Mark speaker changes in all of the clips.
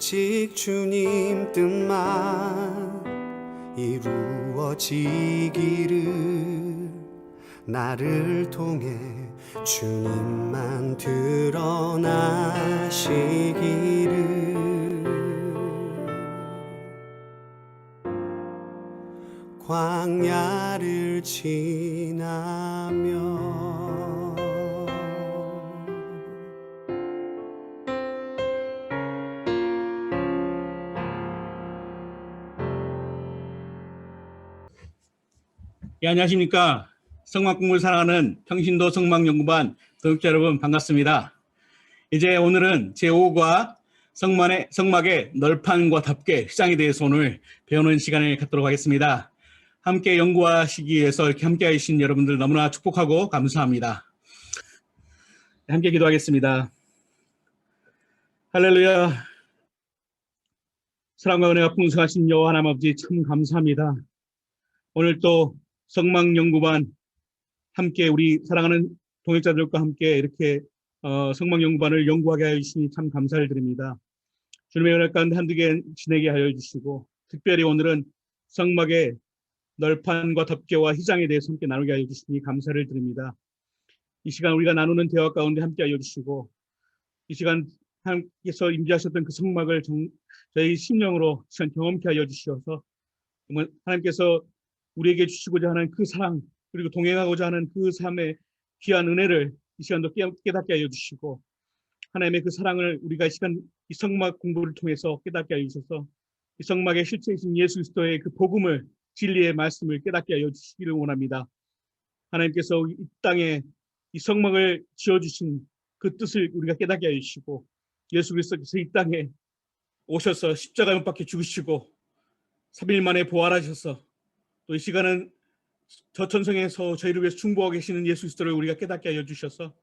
Speaker 1: 오직 주님 뜻만 이루어지기를, 나를 통해 주님만 드러나시기를. 광야를 지나며
Speaker 2: 예, 안녕하십니까. 성막 공부를 사랑하는 평신도 성막연구반 동역자 여러분, 반갑습니다. 이제 오늘은 제5과 성막의 널판과 덮개, 휘장에 대해서 오늘 배우는 시간을 갖도록 하겠습니다. 함께 연구하시기 위해서 이렇게 함께 해주신 여러분들 너무나 축복하고 감사합니다. 함께 기도하겠습니다. 할렐루야. 사랑과 은혜가 풍성하신 여호와 하나님 아버지, 참 감사합니다. 오늘 또 성막연구반 함께 우리 사랑하는 동역자들과 함께 이렇게 성막연구반을 연구하게 하여 주시니 참 감사를 드립니다. 주님의 은혜 가운데 한두 개 지내게 하여 주시고, 특별히 오늘은 성막의 널판과 덮개와 휘장에 대해서 함께 나누게 하여 주시니 감사를 드립니다. 이 시간 우리가 나누는 대화 가운데 함께 하여 주시고, 이 시간 하나님께서 임재하셨던 그 성막을 저희 심령으로 시간 경험케 하여 주시어서, 정말 하나님께서 우리에게 주시고자 하는 그 사랑, 그리고 동행하고자 하는 그 삶의 귀한 은혜를 이 시간도 깨닫게 하여 주시고, 하나님의 그 사랑을 우리가 이 시간 이 성막 공부를 통해서 깨닫게 하여 주셔서, 이 성막의 실체이신 예수 그리스도의 그 복음을, 진리의 말씀을 깨닫게 하여 주시기를 원합니다. 하나님께서 이 땅에 이 성막을 지어주신 그 뜻을 우리가 깨닫게 하여 주시고, 예수 그리스도께서 이 땅에 오셔서 십자가에 못 박혀 죽으시고 3일 만에 부활하셔서 또 이 시간은 저 천성에서 저희를 위해서 중보하고 계시는 예수 그리스도를 우리가 깨닫게 하여 주셔서,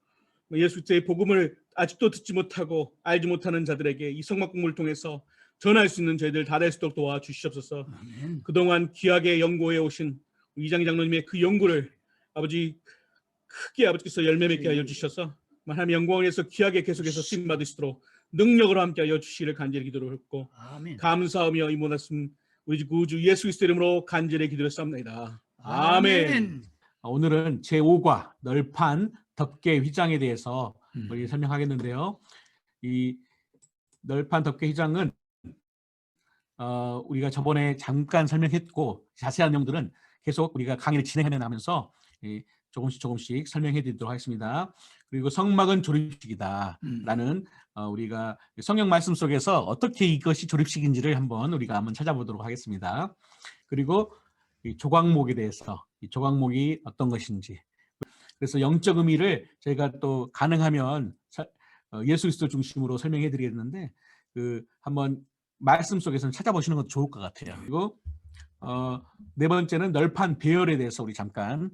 Speaker 2: 예수 그리스도의 복음을 아직도 듣지 못하고 알지 못하는 자들에게 이 성막 공부를 통해서 전할 수 있는 저희들 다 될 수 있도록 도와주시옵소서. 아멘. 그동안 귀하게 연구해 오신 이장희 장로님의 그 연구를 아버지 크게 아버지께서 열매 맺게 하여 주셔서 하나님의 영광에서 귀하게 계속해서 쓰임 받을 수 있도록 능력으로 함께 하여 주시기를 간절히 기도를 했고, 감사하며 이 모든 우리 구주 예수 그리스도 이름으로 간절히 기도했습니다. 아멘. 오늘은 제5과 널판, 덮개, 휘장에 대해서 우리 설명하겠는데요. 이 널판, 덮개, 휘장은 우리가 저번에 잠깐 설명했고, 자세한 내용들은 계속 우리가 강의를 진행해 나가면서 조금씩 설명해 드리도록 하겠습니다. 그리고 성막은 조립식이다 라는 우리가 성경 말씀 속에서 어떻게 이것이 조립식인지를 한번 찾아보도록 하겠습니다. 그리고 이 조각목에 대해서, 이 조각목이 어떤 것인지, 그래서 영적 의미를 저희가 또 가능하면 예수 그리스도 중심으로 설명해 드리겠는데, 한번 말씀 속에서는 찾아보시는 것도 좋을 것 같아요. 그리고 네 번째는 널판 배열에 대해서 우리 잠깐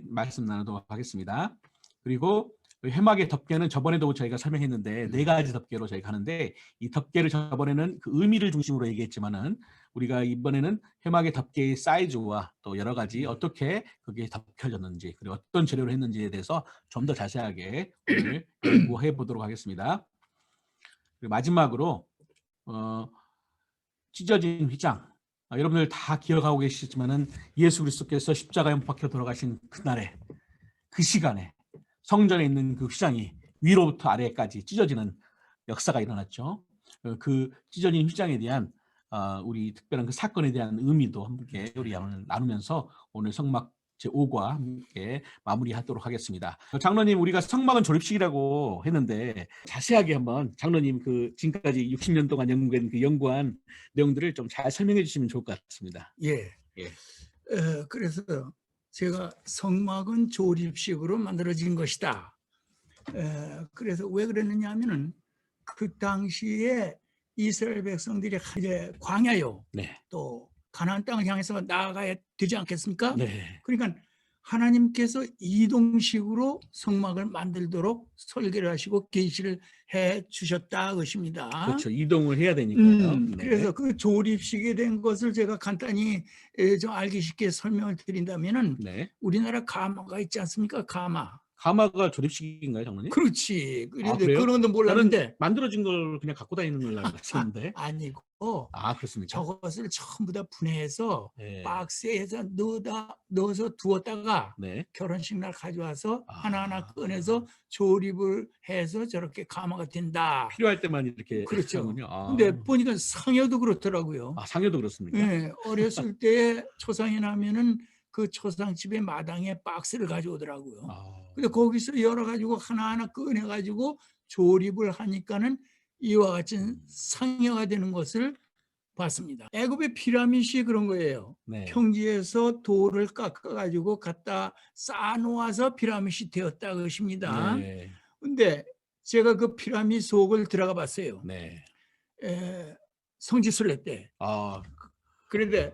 Speaker 2: 말씀 나누도록 하겠습니다. 그리고 회막의 덮개는 저번에도 저희가 설명했는데 4가지 덮개로 저희가 하는데, 이 덮개를 저번에는 그 의미를 중심으로 얘기했지만은 우리가 이번에는 회막의 덮개의 사이즈와 또 여러 가지 어떻게 그게 덮여졌는지, 그리고 어떤 재료로 했는지에 대해서 좀 더 자세하게 오늘 연구해 보도록 하겠습니다. 그리고 마지막으로 찢어진 휘장, 여러분들 다 기억하고 계시지만은 예수 그리스도께서 십자가에 못 박혀 돌아가신 그날에, 그 시간에 성전에 있는 그 휘장이 위로부터 아래까지 찢어지는 역사가 일어났죠. 그 찢어진 휘장에 대한 우리 특별한 그 사건에 대한 의미도 함께 우리 오늘 나누면서 오늘 성막 제5과 함께 마무리하도록 하겠습니다. 장로님, 우리가 성막은 조립식이라고 했는데 자세하게 한번 장로님 그 지금까지 60년 동안 연구한 내용들을 좀 잘 설명해 주시면 좋을 것 같습니다.
Speaker 3: 예. 그래서 제가 성막은 조립식으로 만들어진 것이다. 그래서 왜 그랬느냐 하면은 그 당시에 이스라엘 백성들이 이제 광야요.
Speaker 2: 네.
Speaker 3: 또 가나안 땅을 향해서 나아가야 되지 않겠습니까?
Speaker 2: 네.
Speaker 3: 그러니까 하나님께서 이동식으로 성막을 만들도록 설계를 하시고 계시를 해 주셨다 것입니다.
Speaker 2: 그렇죠. 이동을 해야 되니까요. 네.
Speaker 3: 그래서 그 조립식이 된 것을 제가 간단히 좀 알기 쉽게 설명을 드린다면은,
Speaker 2: 네.
Speaker 3: 우리나라 가마가 있지 않습니까? 가마.
Speaker 4: 가마가 조립식인가요, 장로님?
Speaker 3: 그렇지.
Speaker 4: 아,
Speaker 3: 그런데
Speaker 4: 그래요?
Speaker 3: 그런 건
Speaker 4: 저는
Speaker 3: 몰랐는데
Speaker 4: 만들어진 걸 그냥 갖고 다니는 걸로 알고 있었는데.
Speaker 3: 아니고
Speaker 4: 아, 그렇습니까?
Speaker 3: 저것을 전부 다 분해해서
Speaker 4: 네.
Speaker 3: 박스에서 넣어서 두었다가
Speaker 4: 네.
Speaker 3: 결혼식 날 가져와서
Speaker 4: 아.
Speaker 3: 하나하나 꺼내서 조립을 해서 저렇게 가마가 된다.
Speaker 4: 필요할 때만 이렇게
Speaker 3: 그렇죠.
Speaker 4: 하군요. 아.
Speaker 3: 근데 보니까 상여도 그렇더라고요.
Speaker 4: 아, 상여도 그렇습니까?
Speaker 3: 예, 어렸을 때 초상이 나면은 그 초상집의 마당에 박스를 가져오더라고요.
Speaker 4: 아.
Speaker 3: 근데 거기서 열어가지고 하나하나 꺼내가지고 조립을 하니까는 이와 같은 상여가 되는 것을 봤습니다. 애굽의 피라밋이 그런 거예요.
Speaker 4: 네.
Speaker 3: 평지에서 돌을 깎아가지고 갖다 쌓아놓아서 피라밋이 되었다 것입니다.
Speaker 4: 네.
Speaker 3: 근데 제가 그 피라밋 속을 들어가 봤어요.
Speaker 4: 네.
Speaker 3: 성지순례 때.
Speaker 4: 아,
Speaker 3: 그런데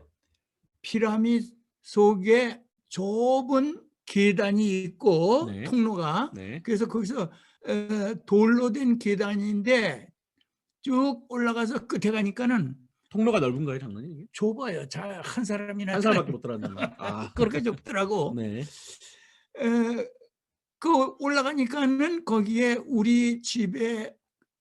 Speaker 3: 피라밋 속에 좁은 계단이 있고
Speaker 4: 네.
Speaker 3: 통로가
Speaker 4: 네.
Speaker 3: 그래서 거기서 돌로 된 계단인데 쭉 올라가서 끝에 가니까는
Speaker 4: 통로가 넓은가요, 장로님? 이게?
Speaker 3: 좁아요. 잘 한 사람이나
Speaker 4: 한 사람밖에 못 들어가는 거. 아.
Speaker 3: 그렇게 좁더라고.
Speaker 4: 네.
Speaker 3: 그 올라가니까는 거기에 우리 집에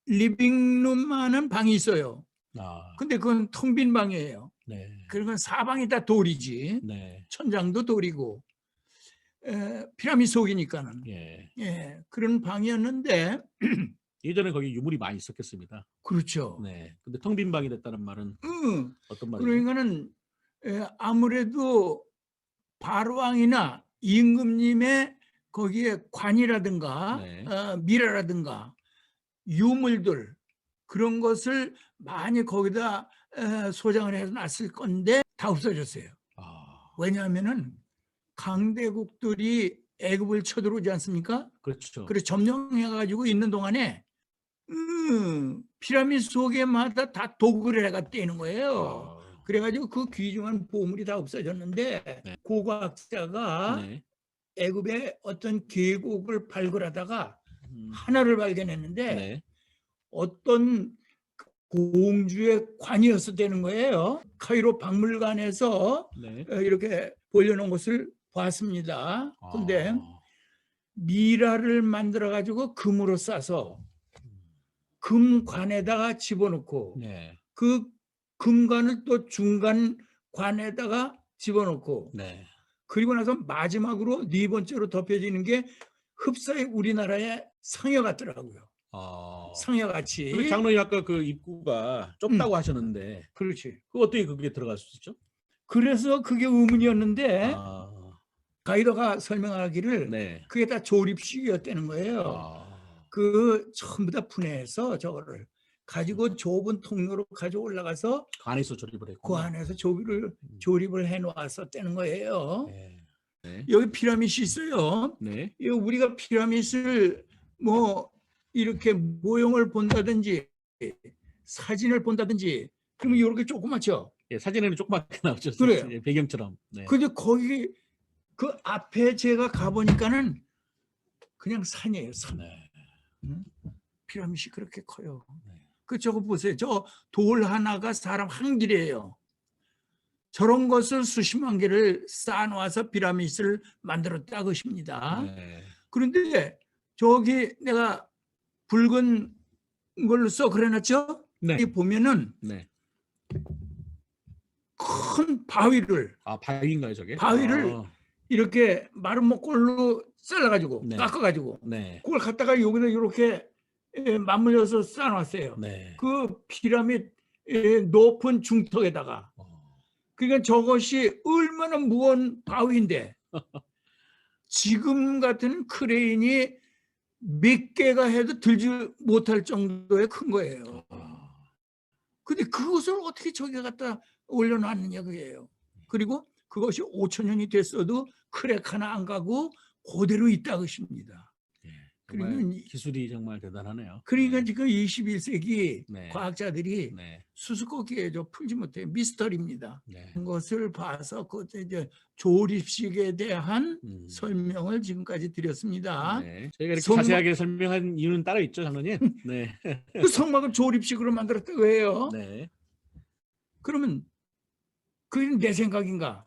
Speaker 3: 리빙룸만한 방이 있어요.
Speaker 4: 아.
Speaker 3: 근데 그건 텅 빈 방이에요.
Speaker 4: 네.
Speaker 3: 그리고 사방이 다 돌이지.
Speaker 4: 네.
Speaker 3: 천장도 돌이고 피라미드 속이니까는
Speaker 4: 예.
Speaker 3: 예, 그런 방이었는데
Speaker 4: 예전에 거기 유물이 많이 있었겠습니다.
Speaker 3: 그렇죠.
Speaker 4: 네. 근데 텅 빈 방이 됐다는 말은 어떤 말이죠?
Speaker 3: 그러니까는 아무래도 바로왕이나 임금님의 거기에 관이라든가
Speaker 4: 네.
Speaker 3: 미라라든가 유물들 그런 것을 많이 거기다 소장을 해서 놨을 건데 다 없어졌어요.
Speaker 4: 아.
Speaker 3: 왜냐하면은 강대국들이 애굽을 쳐들어오지 않습니까?
Speaker 4: 그렇죠.
Speaker 3: 그래서 점령해가지고 있는 동안에 피라미드 속에마다 다 도굴을 해가 떼는 거예요.
Speaker 4: 아.
Speaker 3: 그래가지고 그 귀중한 보물이 다 없어졌는데
Speaker 4: 네.
Speaker 3: 고고학자가
Speaker 4: 네.
Speaker 3: 애굽의 어떤 계곡을 발굴하다가
Speaker 4: 음.
Speaker 3: 하나를 발견했는데
Speaker 4: 네.
Speaker 3: 어떤 공주의 관이었었다는 거예요. 카이로 박물관에서
Speaker 4: 네.
Speaker 3: 이렇게 올려놓은 것을 봤습니다. 근데
Speaker 4: 아.
Speaker 3: 미라를 만들어 가지고 금으로 싸서 금관에다가 집어넣고
Speaker 4: 네.
Speaker 3: 그 금관을 또 중간 관에다가 집어넣고
Speaker 4: 네.
Speaker 3: 그리고 나서 마지막으로 네 번째로 덮여지는 게 흡사히 우리나라의 상여 같더라고요.
Speaker 4: 아.
Speaker 3: 상여같이.
Speaker 4: 근데 장로님 아까 그 입구가 좁다고 하셨는데
Speaker 3: 그렇지.
Speaker 4: 그 어떻게 그게 들어갈 수 있죠?
Speaker 3: 그래서 그게 의문이었는데
Speaker 4: 아.
Speaker 3: 가이드가 설명하기를
Speaker 4: 네.
Speaker 3: 그게 다 조립식이었다는 거예요.
Speaker 4: 아.
Speaker 3: 그 전부 다 분해해서 저거를 가지고 좁은 통로로 가지고 올라가서
Speaker 4: 그 안에서 조립을 했고.
Speaker 3: 그 안에서 조립을 해놓았었다는 거예요.
Speaker 4: 네. 네.
Speaker 3: 여기 피라밋이 있어요.
Speaker 4: 네.
Speaker 3: 이거 우리가 피라밋을 뭐 이렇게 모형을 본다든지 사진을 본다든지 그러면 이렇게 조그맣죠.
Speaker 4: 예, 사진에는 조그맣게 나오죠.
Speaker 3: 그래요.
Speaker 4: 예, 배경처럼. 네.
Speaker 3: 근데 거기 그 앞에 제가 가보니까는 그냥 산이에요. 산.
Speaker 4: 네.
Speaker 3: 피라밋이 그렇게 커요.
Speaker 4: 네.
Speaker 3: 그 저거 보세요. 저 돌 하나가 사람 한 길이에요. 저런 것을 수십만 개를 쌓아놓아서 피라밋을 만들었다 것입니다.
Speaker 4: 네.
Speaker 3: 그런데 저기 내가 붉은 걸로 써 그려놨죠?
Speaker 4: 네.
Speaker 3: 여기 보면은
Speaker 4: 네.
Speaker 3: 큰 바위를
Speaker 4: 아, 바위인가요, 저게?
Speaker 3: 바위를
Speaker 4: 아.
Speaker 3: 이렇게 마른 목골로 잘라가지고
Speaker 4: 네.
Speaker 3: 깎아가지고
Speaker 4: 네.
Speaker 3: 그걸 갖다가 여기다 이렇게 맞물려서 쌓아놨어요.
Speaker 4: 네.
Speaker 3: 그 피라밋 높은 중턱에다가. 그러니까 저것이 얼마나 무거운 바위인데 지금 같은 크레인이 몇 개가 해도 들지 못할 정도의 큰 거예요. 근데 그것을 어떻게 저기 갖다 올려놨느냐 그게요. 그리고 그것이 5,000년이 됐어도 크랙 하나 안 가고 그대로 있다 것입니다.
Speaker 4: 정말
Speaker 3: 그러면
Speaker 4: 기술이 정말 대단하네요.
Speaker 3: 그러니까
Speaker 4: 네.
Speaker 3: 지금 21세기
Speaker 4: 네.
Speaker 3: 과학자들이
Speaker 4: 네.
Speaker 3: 수수께끼에 풀지 못해 미스터리입니다.
Speaker 4: 네.
Speaker 3: 그것을 봐서 그 이제 조립식에 대한 설명을 지금까지 드렸습니다.
Speaker 4: 네. 저희가 이렇게
Speaker 3: 성막-
Speaker 4: 자세하게 설명한 이유는 따로 있죠, 장로님. 네.
Speaker 3: 그 성막을 조립식으로 만들었다고 해요.
Speaker 4: 네.
Speaker 3: 그러면 그게 내 생각인가?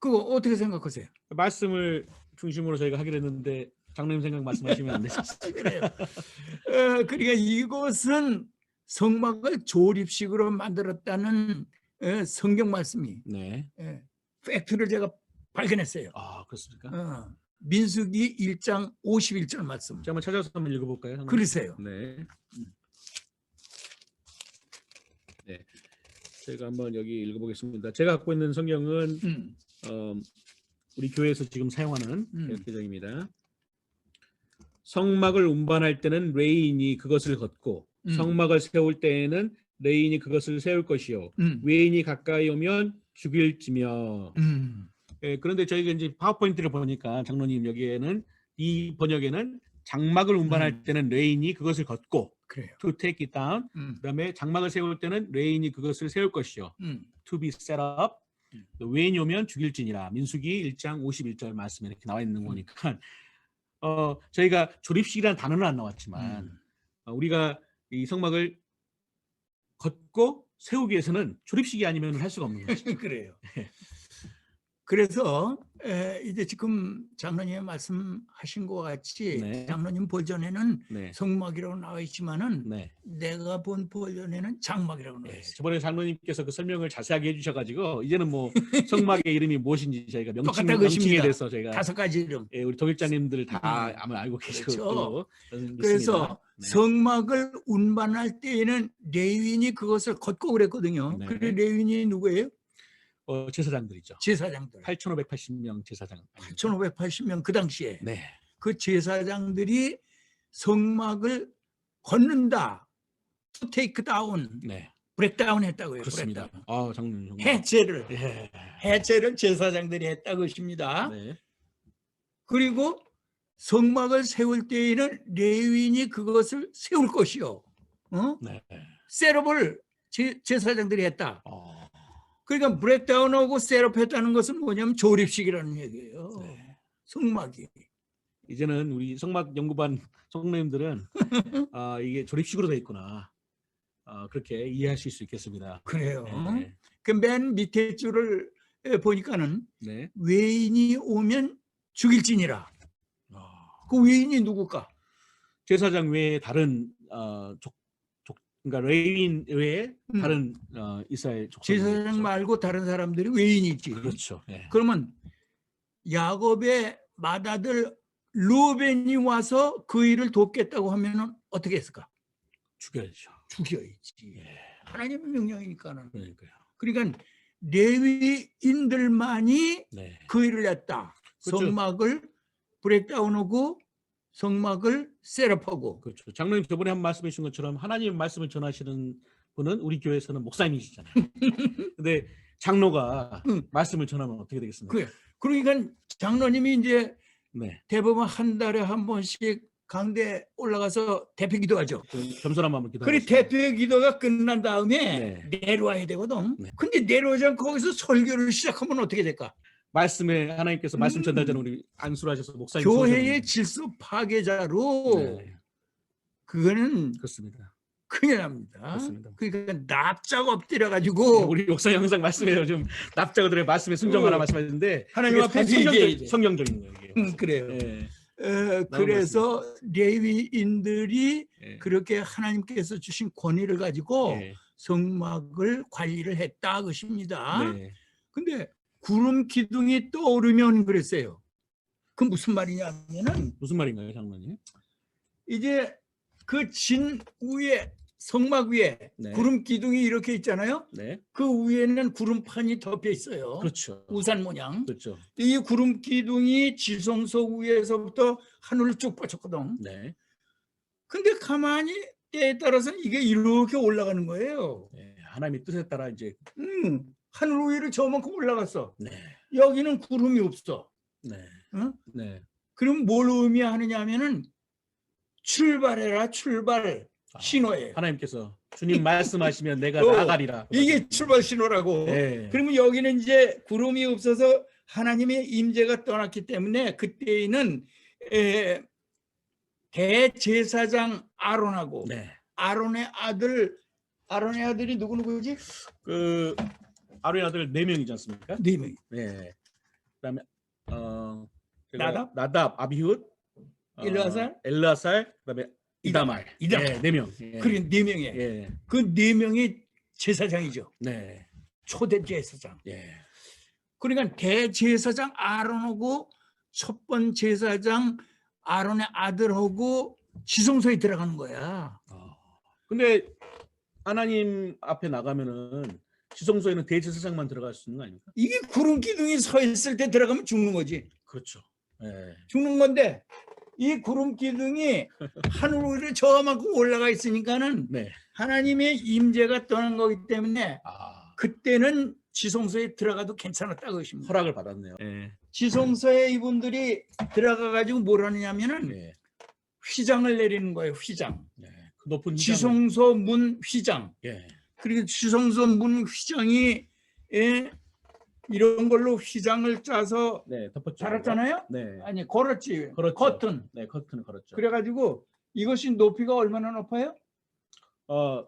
Speaker 3: 그거 어떻게 생각하세요?
Speaker 4: 말씀을 중심으로 저희가 하기로 했는데 장로님 생각 말씀하시면 안 되죠.
Speaker 3: 그래요. 그러니까 이것은 성막을 조립식으로 만들었다는 성경 말씀이
Speaker 4: 네.
Speaker 3: 팩트를 제가 발견했어요.
Speaker 4: 아 그렇습니까?
Speaker 3: 민수기 1장 51절 말씀.
Speaker 4: 제가 한번 찾아서 한번 읽어볼까요? 장로님?
Speaker 3: 그러세요.
Speaker 4: 네. 네. 제가 한번 여기 읽어보겠습니다. 제가 갖고 있는 성경은 우리 교회에서 지금 사용하는 개혁개정입니다. 성막을 운반할 때는 레인이 그것을 걷고 성막을 세울 때에는 레인이 그것을 세울 것이요 외인이 가까이 오면 죽일지며. 그런데 저희가 이제 파워포인트를 보니까 장로님 여기에는 이 번역에는 장막을 운반할 때는 레인이 그것을 걷고
Speaker 3: 그래요.
Speaker 4: to take it down. 그다음에 장막을 세울 때는 레인이 그것을 세울 것이요 to be set up. 외인이 오면 죽일지니라. 민수기 1장 51절 말씀에 이렇게 나와 있는 거니까 저희가 조립식이라는 단어는 안 나왔지만 우리가 이 성막을 걷고 세우기 위해서는 조립식이 아니면 할 수가 없는 거죠.
Speaker 3: 그래요. 그래서 이제 지금 장로님이 말씀하신 것 같이
Speaker 4: 네.
Speaker 3: 장로님 버전에는
Speaker 4: 네.
Speaker 3: 성막이라고 나와 있지만은
Speaker 4: 네.
Speaker 3: 내가 본 버전에는 장막이라고 나와
Speaker 4: 네.
Speaker 3: 있어요.
Speaker 4: 저번에 장로님께서 그 설명을 자세하게 해주셔가지고 이제는 뭐 성막의 이름이 무엇인지 저희가
Speaker 3: 똑같다
Speaker 4: 명칭에
Speaker 3: 그것입니다.
Speaker 4: 대해서 저희가
Speaker 3: 5가지 이름.
Speaker 4: 우리 동역자님들 다 아마 알고 계시고
Speaker 3: 그렇죠.
Speaker 4: 믿습니다.
Speaker 3: 그래서
Speaker 4: 네.
Speaker 3: 성막을 운반할 때에는 레위인이 그것을 걷고 그랬거든요.
Speaker 4: 네.
Speaker 3: 그래 레위인이 누구예요?
Speaker 4: 제사장들이죠.
Speaker 3: 제사장들.
Speaker 4: 8,580명 제사장.
Speaker 3: 8,580명 그 당시에
Speaker 4: 네.
Speaker 3: 그 제사장들이 성막을 걷는다. to take down,
Speaker 4: 네.
Speaker 3: 브레이크다운 했다고요.
Speaker 4: 그렇습니다.
Speaker 3: 브레이크다운.
Speaker 4: 장로님 정말.
Speaker 3: 해체를
Speaker 4: 예.
Speaker 3: 해체를 제사장들이 했다고 것입니다.
Speaker 4: 네.
Speaker 3: 그리고 성막을 세울 때에는 레위인이 그것을 세울 것이요.
Speaker 4: 네.
Speaker 3: 셋업을 제사장들이 했다.
Speaker 4: 어.
Speaker 3: 그러니까 브레이크다운하고 셋업했다는 것은 뭐냐면 조립식이라는 얘기예요.
Speaker 4: 네.
Speaker 3: 성막이.
Speaker 4: 이제는 우리 성막 연구반 성도님들은 이게 조립식으로 돼 있구나. 그렇게 이해하실 수 있겠습니다.
Speaker 3: 그래요.
Speaker 4: 네.
Speaker 3: 그 맨 밑에 줄을 보니까는
Speaker 4: 네.
Speaker 3: 외인이 오면 죽일지니라. 그 외인이 누굴까?
Speaker 4: 제사장 외에 다른 그러니까 레위인 외에 다른 이스라엘 족속.
Speaker 3: 제사장 말고 다른 사람들이 외인이 있지.
Speaker 4: 그렇죠. 네.
Speaker 3: 그러면 야곱의 맏아들 루벤이 와서 그 일을 돕겠다고 하면은 어떻게 했을까?
Speaker 4: 죽여야죠.
Speaker 3: 죽여야지.
Speaker 4: 네.
Speaker 3: 하나님의 명령이니까는.
Speaker 4: 그러니까요.
Speaker 3: 그러니까 레위인들만이
Speaker 4: 네.
Speaker 3: 그 일을 했다.
Speaker 4: 그렇죠.
Speaker 3: 성막을 브레이크다운하고 성막을 셋업하고.
Speaker 4: 그렇죠. 장로님 저번에 한 말씀해 주신 것처럼 하나님 말씀을 전하시는 분은 우리 교회에서는 목사님이시잖아요. 근데 장로가 말씀을 전하면 어떻게 되겠습니까?
Speaker 3: 그러니까 장로님이 이제
Speaker 4: 네.
Speaker 3: 대부분 한 달에 한 번씩 강대 올라가서 대표 기도하죠.
Speaker 4: 겸손한 마음을
Speaker 3: 그리고
Speaker 4: 기도하겠습니다.
Speaker 3: 대표 기도가 끝난 다음에 내려와야 되거든.
Speaker 4: 네.
Speaker 3: 근데 내려오지 않고 거기서 설교를 시작하면 어떻게 될까?
Speaker 4: 말씀에 하나님께서 말씀 전달자는 우리 안수하셔서 목사님
Speaker 3: 교회의 질서 파괴자로
Speaker 4: 네.
Speaker 3: 그거는
Speaker 4: 그렇습니다.
Speaker 3: 큰일 납니다.
Speaker 4: 그렇습니다.
Speaker 3: 그러니까 납작 엎드려 가지고
Speaker 4: 우리 목사님 항상 말씀해요. 좀 납작어들의 말씀에 순종하라 말씀하셨는데
Speaker 3: 하나님 앞에서 얘기해야 돼.
Speaker 4: 성경적인 거예요. 이게.
Speaker 3: 그래요.
Speaker 4: 네.
Speaker 3: 그래서 레위인들이
Speaker 4: 네.
Speaker 3: 그렇게 하나님께서 주신 권위를 가지고
Speaker 4: 네.
Speaker 3: 성막을 관리를 했다 것입니다.
Speaker 4: 네.
Speaker 3: 근데 구름 기둥이 떠오르면 그랬어요. 그 무슨 말이냐면은
Speaker 4: 무슨 말인가요, 장로님?
Speaker 3: 이제 그 진 위에 성막 위에
Speaker 4: 네.
Speaker 3: 구름 기둥이 이렇게 있잖아요.
Speaker 4: 네.
Speaker 3: 그 위에는 구름판이 덮여 있어요.
Speaker 4: 그렇죠.
Speaker 3: 우산 모양.
Speaker 4: 그렇죠.
Speaker 3: 이 구름 기둥이 지성소 위에서부터 하늘을 쭉 뻗쳤거든.
Speaker 4: 네.
Speaker 3: 근데 가만히 때에 따라서 이게 이렇게 올라가는 거예요.
Speaker 4: 네. 하나님의 뜻에 따라 이제
Speaker 3: 하늘 위를 저만큼 올라갔어.
Speaker 4: 네.
Speaker 3: 여기는 구름이 없어.
Speaker 4: 네.
Speaker 3: 응?
Speaker 4: 네.
Speaker 3: 그럼 뭘 의미하느냐 하면은 출발해라 출발 신호예요.
Speaker 4: 하나님께서 주님 말씀하시면 내가
Speaker 3: 어,
Speaker 4: 나가리라.
Speaker 3: 이게 출발 신호라고.
Speaker 4: 네.
Speaker 3: 그러면 여기는 이제 구름이 없어서 하나님의 임재가 떠났기 때문에 그때에는 대제사장 아론하고
Speaker 4: 네.
Speaker 3: 아론의 아들이 누구지?
Speaker 4: 그 아론의 아들 4명이지 않습니까?
Speaker 3: 네 명.
Speaker 4: 네. 그다음에
Speaker 3: 나답,
Speaker 4: 아비훗, 엘르아살, 그다음에 이다말.
Speaker 3: 이다말.
Speaker 4: 예, 4명. 예.
Speaker 3: 그런 4명이에요.
Speaker 4: 예.
Speaker 3: 그 4명이 제사장이죠.
Speaker 4: 네.
Speaker 3: 초대 제사장.
Speaker 4: 예.
Speaker 3: 그러니까 대제사장 아론하고 첫 번 제사장 아론의 아들하고 지성소에 들어가는 거야.
Speaker 4: 근데 하나님 앞에 나가면은 지성소에는 대제사장만 들어갈 수 있는 거 아닙니까?
Speaker 3: 이게 구름 기둥이 서 있을 때 들어가면 죽는 거지.
Speaker 4: 그렇죠. 예.
Speaker 3: 죽는 건데 이 구름 기둥이 하늘로 저만큼 올라가 있으니까는
Speaker 4: 네.
Speaker 3: 하나님의 임재가 떠난 거기 때문에
Speaker 4: 아,
Speaker 3: 그때는 지성소에 들어가도 괜찮았다고 것입니다.
Speaker 4: 허락을 받았네요. 예.
Speaker 3: 지성소에 이분들이 들어가 가지고 뭘 하느냐면은
Speaker 4: 예.
Speaker 3: 휘장을 내리는 거예요. 휘장.
Speaker 4: 예. 그 높은
Speaker 3: 지성소 문 휘장.
Speaker 4: 예.
Speaker 3: 그리고 지성소 문 휘장이 이런 걸로 휘장을 짜서
Speaker 4: 네, 덮었죠.
Speaker 3: 달았잖아요.
Speaker 4: 네.
Speaker 3: 아니 걸었지.
Speaker 4: 걸었죠.
Speaker 3: 커튼.
Speaker 4: 네, 커튼을 걸었죠.
Speaker 3: 그래가지고 이것이 높이가 얼마나 높아요?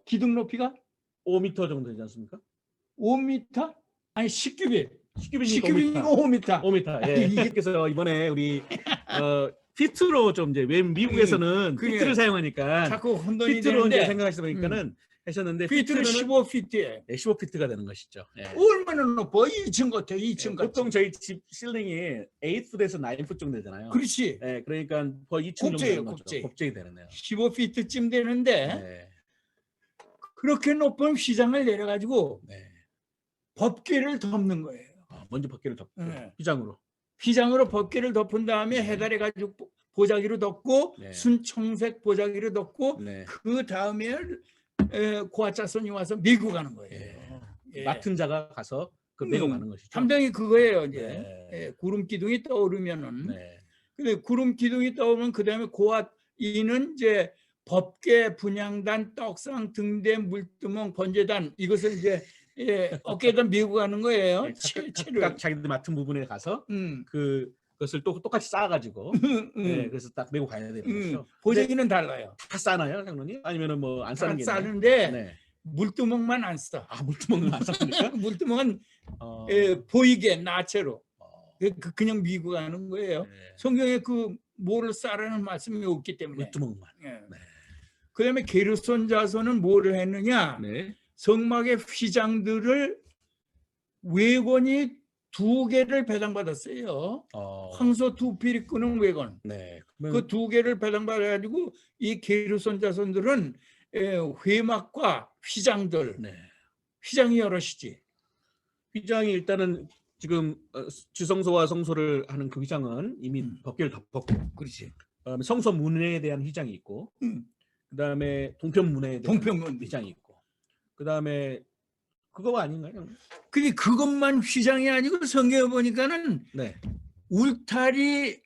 Speaker 3: 기둥 높이가
Speaker 4: 5m 정도 되지 않습니까?
Speaker 3: 5m? 아니 10규빗.
Speaker 4: 10규빗이니까
Speaker 3: 5m.
Speaker 4: 5m. 예. 그래서 이번에 우리 피트로 좀 이제 왜 미국에서는
Speaker 3: 그게
Speaker 4: 피트를 사용하니까
Speaker 3: 자꾸 혼돈이
Speaker 4: 피트로 이제
Speaker 3: 되는데
Speaker 4: 생각하시다 보니까는 하셨는데
Speaker 3: 피트는 15피트에
Speaker 4: 15피트가 되는 것이죠. 예.
Speaker 3: 얼마나 높아? 2층 같아. 2층 같아.
Speaker 4: 보통 저희 집 실링이 8풋에서 9풋 정도 되잖아요.
Speaker 3: 그렇지.
Speaker 4: 예, 그러니까 거의 2층 정도
Speaker 3: 곱제예요,
Speaker 4: 되는 거죠.
Speaker 3: 곱제.
Speaker 4: 곱제이 되네요.
Speaker 3: 15피트쯤 되는데
Speaker 4: 네.
Speaker 3: 그렇게 높은 휘장을 내려가지고
Speaker 4: 네.
Speaker 3: 법궤를 덮는 거예요.
Speaker 4: 먼저 법궤를 덮고
Speaker 3: 네.
Speaker 4: 휘장으로.
Speaker 3: 휘장으로 법궤를 덮은 다음에 해달에 가지고 보자기로 덮고
Speaker 4: 네.
Speaker 3: 순청색 보자기로 덮고
Speaker 4: 네.
Speaker 3: 그 다음에 고아짜손이 와서 메고 가는 거예요. 예.
Speaker 4: 맡은 자가 가서 그 메고 가는 것이죠.
Speaker 3: 담당이 그거예요. 이제
Speaker 4: 네.
Speaker 3: 예, 구름 기둥이 떠오르면은.
Speaker 4: 네.
Speaker 3: 근데 구름 기둥이 떠오르면 그 다음에 고아이는 이제 법궤, 분향단, 떡상, 등대, 물두멍, 번제단 이것을 이제 어깨에다 메고 가는 거예요.
Speaker 4: 네,
Speaker 3: 채를.
Speaker 4: 각각 자기들 맡은 부분에 가서 그것을 또 똑같이 쌓아가지고 네, 그래서 딱 메고 가야 되는 거죠.
Speaker 3: 보자기는 달라요.
Speaker 4: 다 싸나요, 장로님? 아니면은 뭐 안 싸는 게 있나요?
Speaker 3: 싸는데
Speaker 4: 네.
Speaker 3: 물두멍만 안 써.
Speaker 4: 아, 물두멍은 안 쌉니까?
Speaker 3: 물두멍은 보이게 나체로 그냥 미고 가는 거예요.
Speaker 4: 네.
Speaker 3: 성경에 그 뭐를 싸라는 말씀이 없기 때문에.
Speaker 4: 물두멍만.
Speaker 3: 예.
Speaker 4: 네.
Speaker 3: 그다음에 게르손 자손은 뭐를 했느냐?
Speaker 4: 네.
Speaker 3: 성막의 휘장들을 외건이 2개를 배당받았어요. 황소 2필이 끄는 외건.
Speaker 4: 네.
Speaker 3: 그 2개를 배당받아가지고 이 게르손 자손들은 회막과 휘장들,
Speaker 4: 네.
Speaker 3: 휘장이 여럿이지.
Speaker 4: 휘장이 일단은 지금 지성소와 성소를 하는 그 휘장은 이미 법궤를 덮었고,
Speaker 3: 그렇지.
Speaker 4: 성소 문에 대한 휘장이 있고, 그다음에 동편문에 대한 휘장이 있고, 그다음에 그거가 아닌가요?
Speaker 3: 근데 그것만 휘장이 아니고 성경에 보니까는
Speaker 4: 네.
Speaker 3: 울타리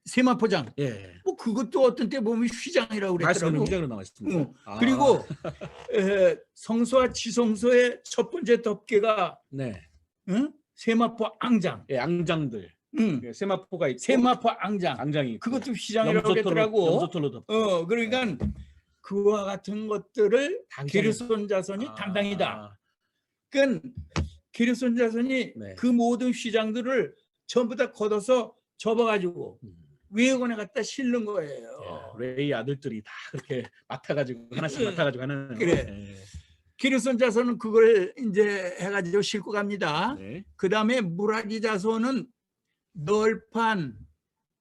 Speaker 3: 세마포장.
Speaker 4: 예.
Speaker 3: 뭐 그것도 어떤 때 보면 휘장이라고
Speaker 4: 말씀은
Speaker 3: 그랬더라고.
Speaker 4: 휘장으로 나와 있습니다.
Speaker 3: 그리고 성소와 지성소의 첫 번째 덮개가
Speaker 4: 네.
Speaker 3: 세마포 앙장.
Speaker 4: 예, 앙장들. 예, 세마포가 있고
Speaker 3: 세마포 앙장.
Speaker 4: 앙장이 있고,
Speaker 3: 그것도 휘장이라고 그랬더라고.
Speaker 4: 염소털로 덮고.
Speaker 3: 그러니까 그와 같은 것들을 게르손 자손이
Speaker 4: 아.
Speaker 3: 담당이다. 그러니까 게르손 자손이
Speaker 4: 네.
Speaker 3: 그 모든 휘장들을 전부 다 걷어서 접어가지고 외관에 갖다 실는 거예요.
Speaker 4: 예, 레이 아들들이 다 그렇게 맡아가지고 하나씩 맡아가지고 하는.
Speaker 3: 그래.
Speaker 4: 예.
Speaker 3: 게르손 자손은 그걸 이제 해가지고 싣고 갑니다.
Speaker 4: 네.
Speaker 3: 그 다음에 무라리 자손은 널판,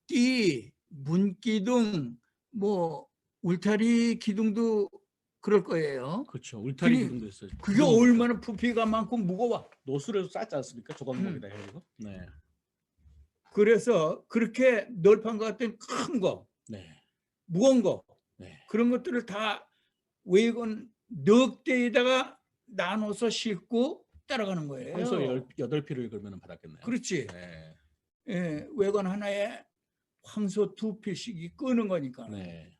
Speaker 3: 띠, 문기둥, 뭐 울타리 기둥도 그럴 거예요.
Speaker 4: 그렇죠. 울타리
Speaker 3: 그게-
Speaker 4: 기둥도 있어요.
Speaker 3: 그게 얼마나 부피가 많고 무거워.
Speaker 4: 노수를 쌓지 않습니까? 조각목에다 해가지고. 네.
Speaker 3: 그래서 그렇게 널판과 같은 큰 거,
Speaker 4: 네.
Speaker 3: 무거운 거,
Speaker 4: 네.
Speaker 3: 그런 것들을 다 외건 넉 대에다가 나눠서 싣고 따라가는 거예요.
Speaker 4: 황소 8피를 그러면 받았겠네요.
Speaker 3: 그렇지.
Speaker 4: 네.
Speaker 3: 예, 외건 하나에 황소 2필씩이 끄는 거니까.
Speaker 4: 네.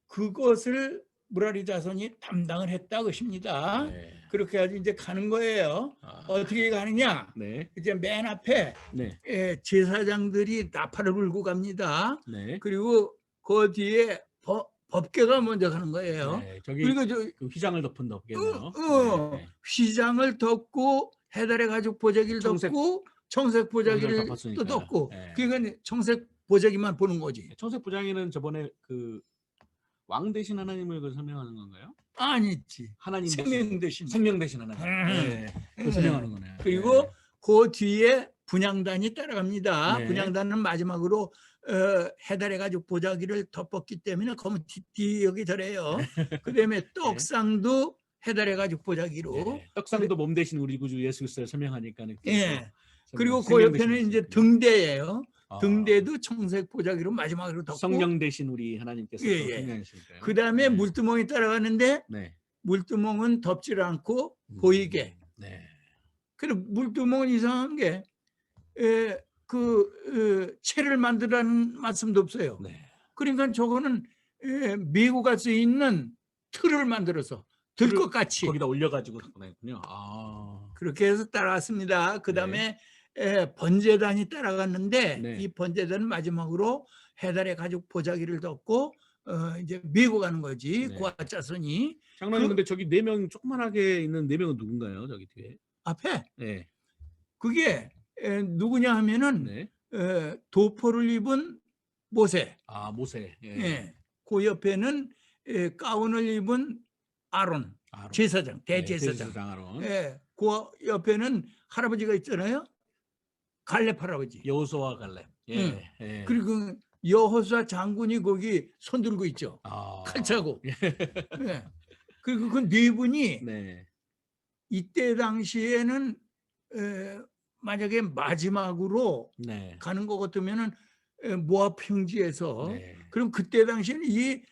Speaker 3: 그것을 무라리 자손이 담당을 했다 것입니다.
Speaker 4: 네.
Speaker 3: 그렇게 해가지고 이제 가는 거예요. 어떻게 가느냐?
Speaker 4: 네.
Speaker 3: 이제 맨 앞에
Speaker 4: 네.
Speaker 3: 제사장들이 나팔을 불고 갑니다.
Speaker 4: 네.
Speaker 3: 그리고 그 뒤에 법궤가 먼저 가는 거예요.
Speaker 4: 네. 저기
Speaker 3: 그리고
Speaker 4: 그 휘장을 덮은 덮겠네요.
Speaker 3: 휘장을 덮고 해달의 가죽 보자기를
Speaker 4: 청색
Speaker 3: 덮고 청색 보자기를
Speaker 4: 덮었으니까.
Speaker 3: 또 덮고
Speaker 4: 예.
Speaker 3: 그러니까 청색 보자기만 보는 거지.
Speaker 4: 청색 보자기는 저번에 그 왕 대신 하나님을 그 설명하는 건가요?
Speaker 3: 아니지.
Speaker 4: 하나님
Speaker 3: 생명 대신.
Speaker 4: 생명 대신 하나님. 그 설명하는 거네요.
Speaker 3: 그리고 그 뒤에 분향단이 따라갑니다.
Speaker 4: 네.
Speaker 3: 분향단은 마지막으로 해달의 가죽 보자기를 덮었기 때문에 검은 뒤역이 덜해요. 그다음에 떡상도 해달의 가죽 보자기로.
Speaker 4: 네. 떡상도 몸 대신 우리 구주 예수 그리스도를 설명하니까는.
Speaker 3: 예. 그리고 그 옆에는 이제 등대예요. 등대도 청색 보자기로 마지막으로 덮고.
Speaker 4: 성령 대신 우리 하나님께서 설명하시니까요.
Speaker 3: 그다음에 물두멍이 따라가는데
Speaker 4: 네.
Speaker 3: 물두멍은 덮지를 않고 보이게.
Speaker 4: 네.
Speaker 3: 그리고 물두멍은 이상한 게 채를 만들라는 말씀도 없어요.
Speaker 4: 네.
Speaker 3: 그러니까 저거는 메고 갈 수 있는 틀을 만들어서 들 것 같이
Speaker 4: 거기다 올려가지고 보냈군요. 아.
Speaker 3: 그렇게 해서 따라왔습니다. 그 다음에 번제단이 따라갔는데
Speaker 4: 네.
Speaker 3: 이 번제단은 마지막으로 해달의 가죽 보자기를 덮고 이제 메고 가는 거지.
Speaker 4: 네.
Speaker 3: 고아 자손이
Speaker 4: 장로님 근데 저기 4명 조그만하게 있는 4명은 누군가요? 저기 뒤에.
Speaker 3: 앞에
Speaker 4: 네.
Speaker 3: 그게 누구냐 하면은
Speaker 4: 네.
Speaker 3: 도포를 입은 모세.
Speaker 4: 아 모세. 예.
Speaker 3: 예. 그 옆에는 가운을 입은 아론, 제사장, 대제사장.
Speaker 4: 대제사장 아론.
Speaker 3: 예. 그 옆에는 할아버지가 있잖아요. 갈렙 할아버지.
Speaker 4: 여호수아 갈렙. 예.
Speaker 3: 응.
Speaker 4: 예.
Speaker 3: 그리고 여호수아 장군이 거기 손 들고 있죠.
Speaker 4: 아.
Speaker 3: 칼 차고. 예. 그리고 그 네 분이
Speaker 4: 네.
Speaker 3: 이때 당시에는 만약에 마지막으로
Speaker 4: 네.
Speaker 3: 가는 것 같으면은 모압 평지에서
Speaker 4: 네.
Speaker 3: 그럼 그때 당시에는 이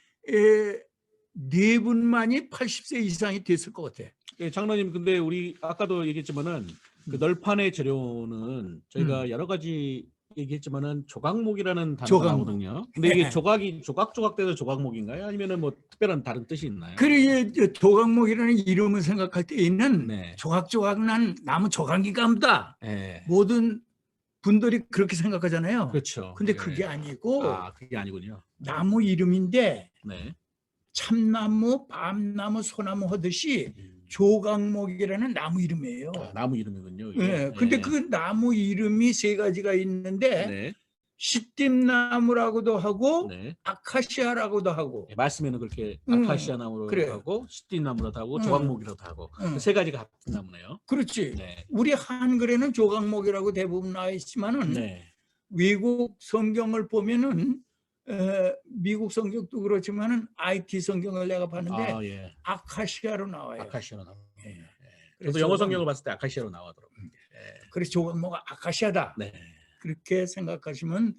Speaker 3: 네 분만이 80세 이상이 됐을 것 같아.
Speaker 4: 예, 장로님 근데 우리 아까도 얘기했지만은 그 널판의 재료는 저희가 여러 가지 얘기했지만은 조각목이라는 단어가
Speaker 3: 조각목.
Speaker 4: 나오거든요. 근데 이게 조각이 조각조각 돼서 조각목인가요? 아니면은 뭐 특별한 다른 뜻이 있나요?
Speaker 3: 그리고 조각목이라는 이름을 생각할 때에는
Speaker 4: 네.
Speaker 3: 조각조각난 나무 조각인가 보다.
Speaker 4: 예.
Speaker 3: 모든 분들이 그렇게 생각하잖아요.
Speaker 4: 그렇죠.
Speaker 3: 근데
Speaker 4: 예.
Speaker 3: 그게 아니고
Speaker 4: 그게 아니군요.
Speaker 3: 나무 이름인데
Speaker 4: 네.
Speaker 3: 참나무, 밤나무, 소나무 하듯이 조각목이라는 나무 이름이에요.
Speaker 4: 나무 이름이군요. 이게.
Speaker 3: 예. 근데 그 나무 이름이 세 가지가 있는데
Speaker 4: 네.
Speaker 3: 시띠나무라고도 하고
Speaker 4: 네.
Speaker 3: 아카시아라고도 하고.
Speaker 4: 예, 말씀에는 그렇게 아카시아 나무로
Speaker 3: 그래.
Speaker 4: 하고 시띠나무로도 하고 조각목이라도 하고 그 세 가지가 같은 나무네요.
Speaker 3: 그렇지.
Speaker 4: 네.
Speaker 3: 우리 한글에는 조각목이라고 대부분 나와 있지만은
Speaker 4: 네.
Speaker 3: 외국 성경을 보면은 미국 성경도 그렇지만은 IT 성경을 내가 봤는데
Speaker 4: 예.
Speaker 3: 아카시아로 나와요.
Speaker 4: 아카시아로 나와요.
Speaker 3: 예.
Speaker 4: 저도
Speaker 3: 그래서
Speaker 4: 영어 성경을 봤을 때 아카시아로 나오더라고요. 예.
Speaker 3: 그래서 조각목은 아카시아다.
Speaker 4: 네.
Speaker 3: 그렇게 생각하시면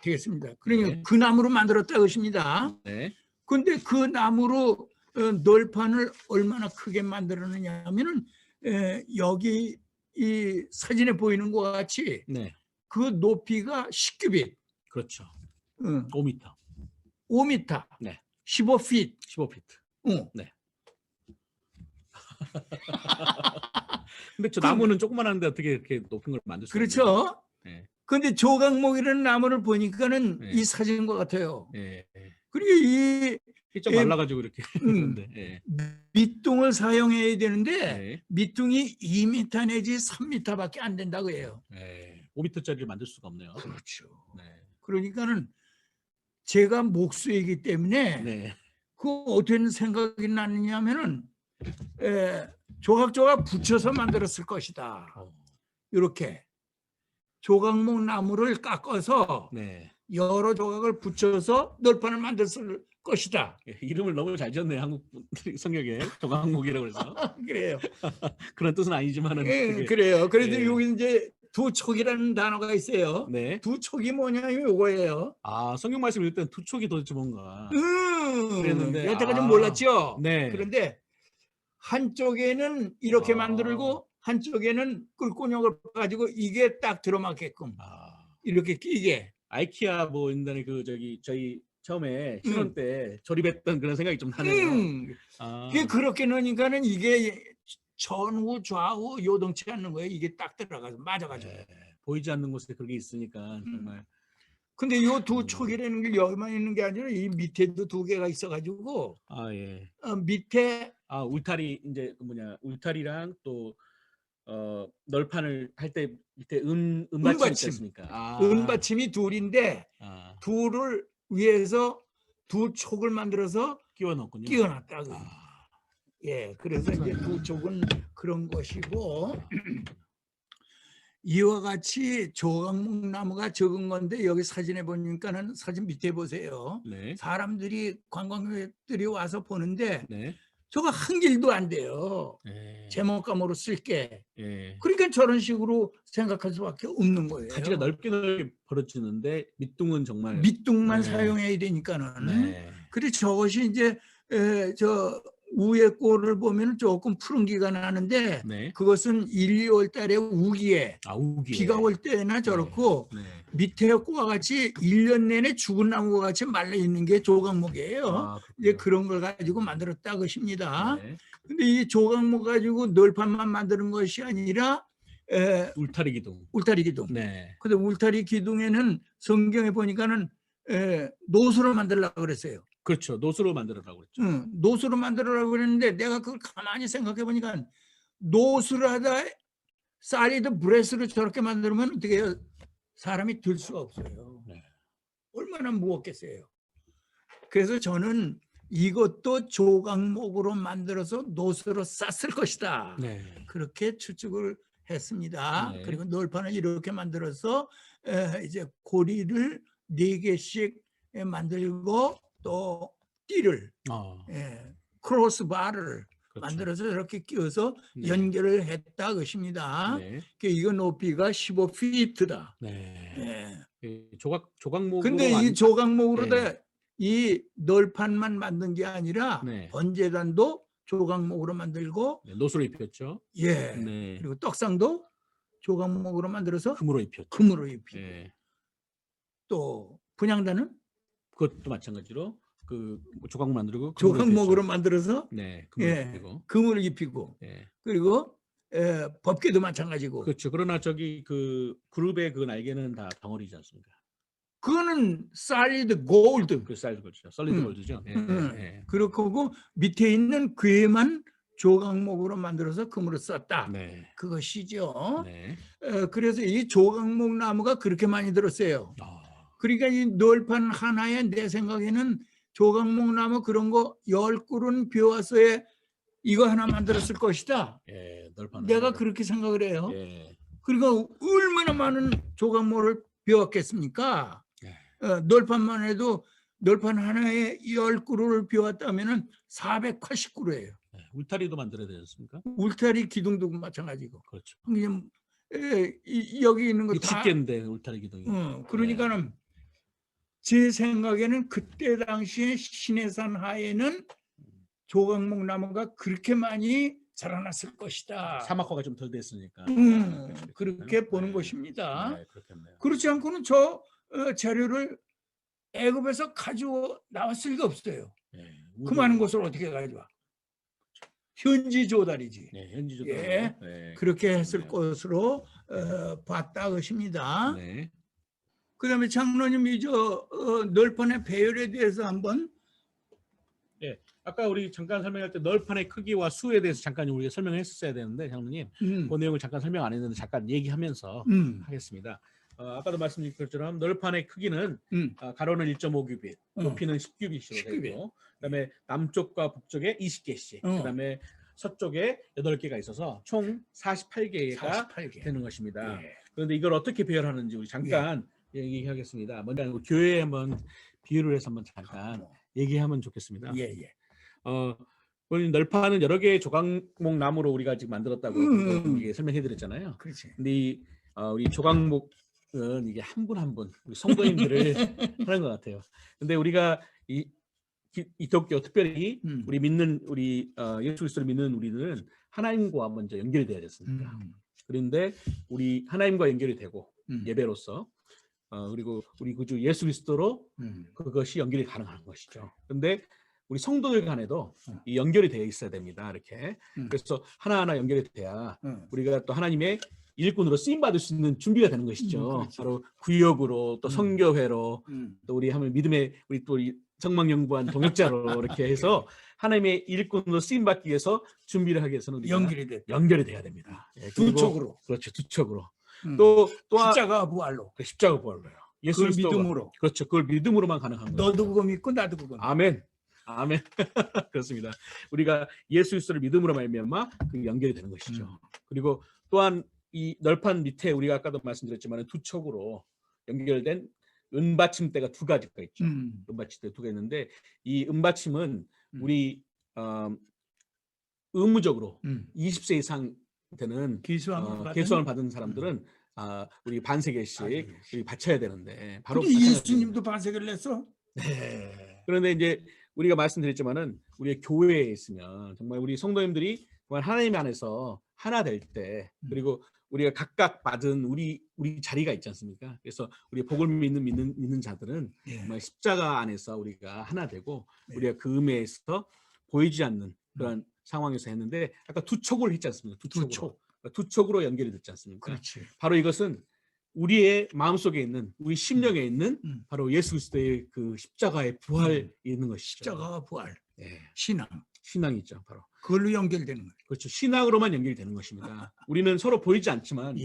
Speaker 3: 되겠습니다. 그러니까
Speaker 4: 네.
Speaker 3: 그 나무로 만들었다 것입니다.
Speaker 4: 네.
Speaker 3: 근데 그 나무로 널판을 얼마나 크게 만들었느냐 하면은 여기 이 사진에 보이는 것 같이
Speaker 4: 네.
Speaker 3: 그 높이가 10규빗,
Speaker 4: 그렇죠.
Speaker 3: 5m,
Speaker 4: 5m.
Speaker 3: 5m,
Speaker 4: 네.
Speaker 3: 15핏.
Speaker 4: 15피트. 네. 근데 저 나무는 조그만한데 어떻게 이렇게 높은 걸 만들 수 있나요?
Speaker 3: 그렇죠.
Speaker 4: 네.
Speaker 3: 근데 조각목이라는 나무를 보니까는
Speaker 4: 네.
Speaker 3: 이 사진과 같아요.
Speaker 4: 예.
Speaker 3: 그리고 이
Speaker 4: 좀 말라가지고 이렇게 있는데. 예.
Speaker 3: 밑둥을 사용해야 되는데
Speaker 4: 네.
Speaker 3: 밑둥이 2m 내지 3m밖에 안 된다고 해요.
Speaker 4: 예. 5m짜리를 만들 수가 없네요.
Speaker 3: 그렇죠.
Speaker 4: 네.
Speaker 3: 그러니까는 제가 목수이기 때문에
Speaker 4: 네.
Speaker 3: 그 어떤 생각이 나느냐면은 조각조각 붙여서 만들었을 것이다. 이렇게 조각목 나무를 깎아서
Speaker 4: 네.
Speaker 3: 여러 조각을 붙여서 널판을 만들었을 것이다.
Speaker 4: 예, 이름을 너무 잘 지었네요. 한국 분들이 성역에 조각목이라고 해서.
Speaker 3: 그래요.
Speaker 4: 그런 뜻은 아니지만은.
Speaker 3: 예, 그래요. 그래도
Speaker 4: 예.
Speaker 3: 여기 이제 두촉이라는 단어가 있어요.
Speaker 4: 네.
Speaker 3: 두촉이 뭐냐면 요거예요.
Speaker 4: 성경 말씀 읽을 땐 두촉이 도대체 뭔가. 그랬는데,
Speaker 3: 여태까지 몰랐죠.
Speaker 4: 네.
Speaker 3: 그런데 한쪽에는 이렇게
Speaker 4: 아.
Speaker 3: 만들고 한쪽에는 끌꼬녕을 가지고 이게 딱 들어맞게끔 이렇게 끼게.
Speaker 4: 아이키아 뭐 옛날에 그 저희 처음에 신혼 때 조립했던 그런 생각이 좀 나네요.
Speaker 3: 이게 그렇게 넣으니까는 이게 전후 좌우 요동치 않는 거예요. 이게 딱 들어가서 맞아가지고.
Speaker 4: 네. 보이지 않는 곳에 그게 있으니까 정말.
Speaker 3: 근데 요 두 촉이라는 게 여기만 있는 게 아니라 이 밑에도 두 개가 있어가지고.
Speaker 4: 예.
Speaker 3: 밑에
Speaker 4: 울타리 이제 울타리랑 또 널판을 할 때 밑에 은받침이 있지 않습니까?
Speaker 3: 은받침이 둘인데
Speaker 4: 아,
Speaker 3: 둘을 위에서 두 촉을 만들어서
Speaker 4: 끼워 넣었군요.
Speaker 3: 끼워놨다.
Speaker 4: 아,
Speaker 3: 예, 그래서 이제 두 촉은 그런 것이고 이와 같이 조각목 나무가 적은 건데 여기 사진에 보니까는 사진 밑에 보세요.
Speaker 4: 네.
Speaker 3: 사람들이 관광객들이 와서 보는데
Speaker 4: 네.
Speaker 3: 저거 한 길도 안 돼요.
Speaker 4: 네.
Speaker 3: 제목감으로 쓸게.
Speaker 4: 예.
Speaker 3: 그러니까 저런 식으로 생각할 수밖에 없는 거예요.
Speaker 4: 가지가 넓게 벌어지는데 밑둥은 정말
Speaker 3: 밑둥만
Speaker 4: 네.
Speaker 3: 사용해야 되니까는.
Speaker 4: 네.
Speaker 3: 그래 저것이 이제 저 위에 꼴을 보면 조금 푸른 기가 나는데
Speaker 4: 네.
Speaker 3: 그것은 1, 2월 달에 우기에
Speaker 4: 우기에.
Speaker 3: 비가 올 때나 저렇고
Speaker 4: 네.
Speaker 3: 밑에 꽃과 같이 1년 내내 죽은 나무와 같이 말라 있는 게 조각목이에요. 이제 그런 걸 가지고 만들었다 것입니다.
Speaker 4: 네.
Speaker 3: 근데 이 조각목 가지고 널판만 만드는 것이 아니라
Speaker 4: 울타리 기둥.
Speaker 3: 울타리 기둥.
Speaker 4: 네.
Speaker 3: 근데 울타리 기둥에는 성경에 보니까는 노수로 만들려고 그랬어요.
Speaker 4: 그렇죠. 노수로 만들어라고 그랬죠.
Speaker 3: 응, 노수로 만들으라고 그랬는데 내가 그걸 가만히 생각해 보니까 노수를 하다 사이드 브레스로 저렇게 만들면 어떻게 해요? 사람이 들 수가 없어요.
Speaker 4: 네.
Speaker 3: 얼마나 무겁겠어요. 그래서 저는 이것도 조각목으로 만들어서 노수로 쌌을 것이다.
Speaker 4: 네.
Speaker 3: 그렇게 추측을 했습니다.
Speaker 4: 네.
Speaker 3: 그리고 널판을 이렇게 만들어서 이제 고리를 4개씩 만들고 또 띠를 크로스바를
Speaker 4: 그렇죠.
Speaker 3: 만들어서 이렇게 끼워서
Speaker 4: 네.
Speaker 3: 연결을 했다 것입니다.
Speaker 4: 네.
Speaker 3: 이거 높이가 15피트다.
Speaker 4: 네. 조각목으로.
Speaker 3: 근데 이 조각목으로
Speaker 4: 네.
Speaker 3: 이 널판만 만든 게 아니라
Speaker 4: 네.
Speaker 3: 번제단도 조각목으로 만들고
Speaker 4: 네. 노수로 입혔죠.
Speaker 3: 예.
Speaker 4: 네.
Speaker 3: 그리고 떡상도 조각목으로 만들어서
Speaker 4: 금으로 입혔죠.
Speaker 3: 금으로 입히고
Speaker 4: 네.
Speaker 3: 또 분향단은
Speaker 4: 그것도 마찬가지로 그 조각목 만들고
Speaker 3: 조각목으로 만들어서
Speaker 4: 네. 금으로 입히고.
Speaker 3: 금을 입히고
Speaker 4: 네.
Speaker 3: 그리고 법궤도 마찬가지고.
Speaker 4: 그렇죠. 그러나 저기 그 그룹의 그 날개는 다 덩어리지 않습니까?
Speaker 3: 그거는 solid gold.
Speaker 4: 그 사이즈 그렇죠. 솔리드 골드죠. 예, 예.
Speaker 3: 그렇고 밑에 있는 괴만 조각목으로 만들어서 금으로 썼다.
Speaker 4: 네.
Speaker 3: 그것이죠.
Speaker 4: 네.
Speaker 3: 그래서 이 조각목 나무가 그렇게 많이 들었어요. 그러니까 이 널판 하나에 내 생각에는 조각목 나무 그런 거 10그루는 비워서에 이거 하나 만들었을 것이다.
Speaker 4: 예, 널판.
Speaker 3: 내가 그렇게 생각을 해요.
Speaker 4: 예.
Speaker 3: 그리고 얼마나 많은 조각목을 비웠겠습니까?
Speaker 4: 예.
Speaker 3: 널판만 해도 널판 하나에 10그루를 비웠다면 480그루예요.
Speaker 4: 예. 울타리도 만들어야 되지 않습니까?
Speaker 3: 울타리 기둥도 마찬가지고.
Speaker 4: 그렇죠.
Speaker 3: 그냥 여기 있는 거 다
Speaker 4: 60개인데 울타리 기둥이.
Speaker 3: 그러니까는 제 생각에는 그때 당시에 신해산 하에는 조각목 나무가 그렇게 많이 자라났을 것이다.
Speaker 4: 사막화가 좀 덜 됐으니까.
Speaker 3: 그렇게 보는 것입니다.
Speaker 4: 네, 그렇겠네요.
Speaker 3: 그렇지 않고는 저 자료를 애굽에서 가지고 나왔을 리가 없어요.
Speaker 4: 네,
Speaker 3: 그 많은 것을 어떻게 가져와? 현지 조달이지.
Speaker 4: 네, 현지 조달.
Speaker 3: 예,
Speaker 4: 네,
Speaker 3: 그렇게 했을
Speaker 4: 그렇네요.
Speaker 3: 것으로 봤다 것입니다.
Speaker 4: 네.
Speaker 3: 그다음에 장로님이 저 널판의 배열에 대해서 한번.
Speaker 4: 아까 우리 잠깐 설명할 때 널판의 크기와 수에 대해서 잠깐 우리가 설명했었어야 되는데 장로님 그 내용을 잠깐 설명 안 했는데 잠깐 얘기하면서 하겠습니다. 아까도 말씀드린 것처럼 널판의 크기는 가로는 1.5규빗, 높이는 10규빗으로 되고 그다음에 남쪽과 북쪽에 20개씩, 그다음에 서쪽에 8개가 있어서 총 48개가 되는 것입니다. 그런데 이걸 어떻게 배열하는지 우리 잠깐 얘기하겠습니다. 먼저 교회에 한번 비유를 해서 한번 잠깐 얘기하면 좋겠습니다. 우리 널판은 여러 개의 조각목 나무로 우리가 지금 만들었다고 설명해드렸잖아요.
Speaker 3: 그렇지.
Speaker 4: 근데 우리 조각목은 이게 한 분 한 분 우리 성도님들을 하는 것 같아요. 근데 우리가 이 기독교 특별히 우리 믿는 우리 예수 그리스도를 믿는 우리는 하나님과 먼저 연결이 돼야 됐습니다. 그런데 우리 하나님과 연결이 되고 예배로서 그리고 우리 구주 예수 그리스도로 그것이 연결이 가능한 것이죠. 그런데 우리 성도들 간에도 이 연결이 되어 있어야 됩니다. 이렇게. 그래서 하나하나 연결이 돼야 우리가 또 하나님의 일꾼으로 쓰임 받을 수 있는 준비가 되는 것이죠. 바로 구역으로 또 선교회로 또 우리 하면 믿음의 우리 또 성막연구반 동역자로 이렇게 해서 하나님의 일꾼으로 쓰임 받기 위해서 준비를 하기 위해서는 우리가 연결이 돼야 됩니다. 예,
Speaker 3: 두 척으로.
Speaker 4: 그렇죠, 두 척으로.
Speaker 3: 음.
Speaker 4: 또
Speaker 3: 십자가 부활로.
Speaker 4: 십자가 부활로요. 예수
Speaker 3: 그걸
Speaker 4: 그리스도가
Speaker 3: 믿음으로.
Speaker 4: 그렇죠. 그걸 믿음으로만 가능한 거예요.
Speaker 3: 너도 그거 믿고 나도 그거 믿고.
Speaker 4: 아멘. 아멘. 그렇습니다. 우리가 예수 그리스도를 믿음으로 말미암아 그 연결이 되는 것이죠. 그리고 또한 이 널판 밑에 우리가 아까도 말씀드렸지만 두 척으로 연결된 은받침대가 두 가지가 있죠. 은받침대 두 개 있는데 이 은받침은 우리 의무적으로 20세 이상 되는 계수함을 받은 사람들은 우리 반세개씩 우리 바쳐야 되는데 바로
Speaker 3: 예수님도 반세개를 냈어?
Speaker 4: 네. 그런데 이제 우리가 말씀드렸지만은 우리 교회에 있으면 정말 우리 성도님들이 정말 하나님 안에서 하나 될 때 그리고 우리가 각각 받은 우리 자리가 있지 않습니까? 그래서 우리 복을 믿는 자들은 정말 십자가 안에서 우리가 하나 되고 우리가 그 의미에서 보이지 않는 그런 상황에서 했는데 아까 두 촉을 했지 않습니까? 두 촉으로 연결이 됐지 않습니까?
Speaker 3: 그렇지.
Speaker 4: 바로 이것은 우리의 마음속에 있는 우리 심령에 있는 바로 예수 그리스도의 그 십자가의 부활이 있는 것이죠.
Speaker 3: 십자가 부활.
Speaker 4: 예.
Speaker 3: 신앙이죠.
Speaker 4: 바로
Speaker 3: 그걸로 연결되는 거예요.
Speaker 4: 그렇죠. 신앙으로만 연결이 되는 것입니다. 우리는 서로 보이지 않지만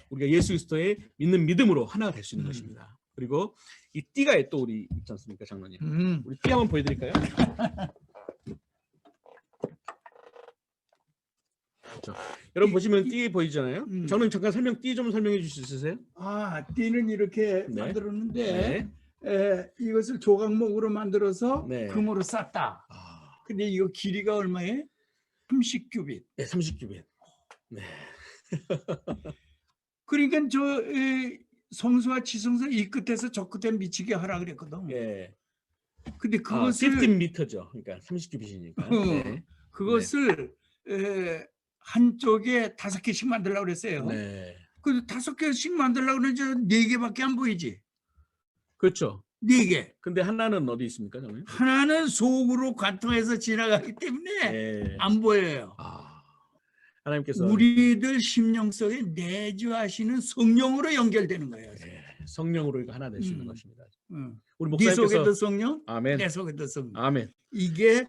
Speaker 4: 우리가 예수 그리스도의 믿는 믿음으로 하나가 될 수 있는 것입니다. 그리고 이 띠가 또 우리 있지 않습니까, 장로님? 우리 띠 한번 보여드릴까요? 그렇죠. 여러분 보시면 띠 보이잖아요. 장로님 잠깐 띠 좀 설명해 주실 수 있으세요?
Speaker 3: 띠는 이렇게 만들었는데 이것을 조각목으로 만들어서 금으로 쌌다. 근데 이거 길이가 얼마예요? 30규빗.
Speaker 4: 네, 30규빗. 네.
Speaker 3: 그러니까 저 성소와 지성소 이 끝에서 저 끝에 미치게 하라 그랬거든.
Speaker 4: 예.
Speaker 3: 근데 그것을
Speaker 4: 15m죠. 그러니까 30규빗이니까. 네.
Speaker 3: 그것을 한쪽에 5개씩 만들려고 그랬어요.
Speaker 4: 네.
Speaker 3: 그 5개씩 만들려고 그러는데 4개밖에 안 보이지.
Speaker 4: 그렇죠.
Speaker 3: 4개.
Speaker 4: 근데 하나는 어디 있습니까, 장로님?
Speaker 3: 하나는 속으로 관통해서 지나가기 때문에 안 보여요.
Speaker 4: 하나님께서
Speaker 3: 우리들 심령 속에 내주하시는 성령으로 연결되는 거예요.
Speaker 4: 성령으로 이거 하나 될 수 있는 것입니다. 우리
Speaker 3: 네
Speaker 4: 목사님께서
Speaker 3: 속에도 성령,
Speaker 4: 아멘.
Speaker 3: 내 속에도 성령.
Speaker 4: 아멘.
Speaker 3: 이게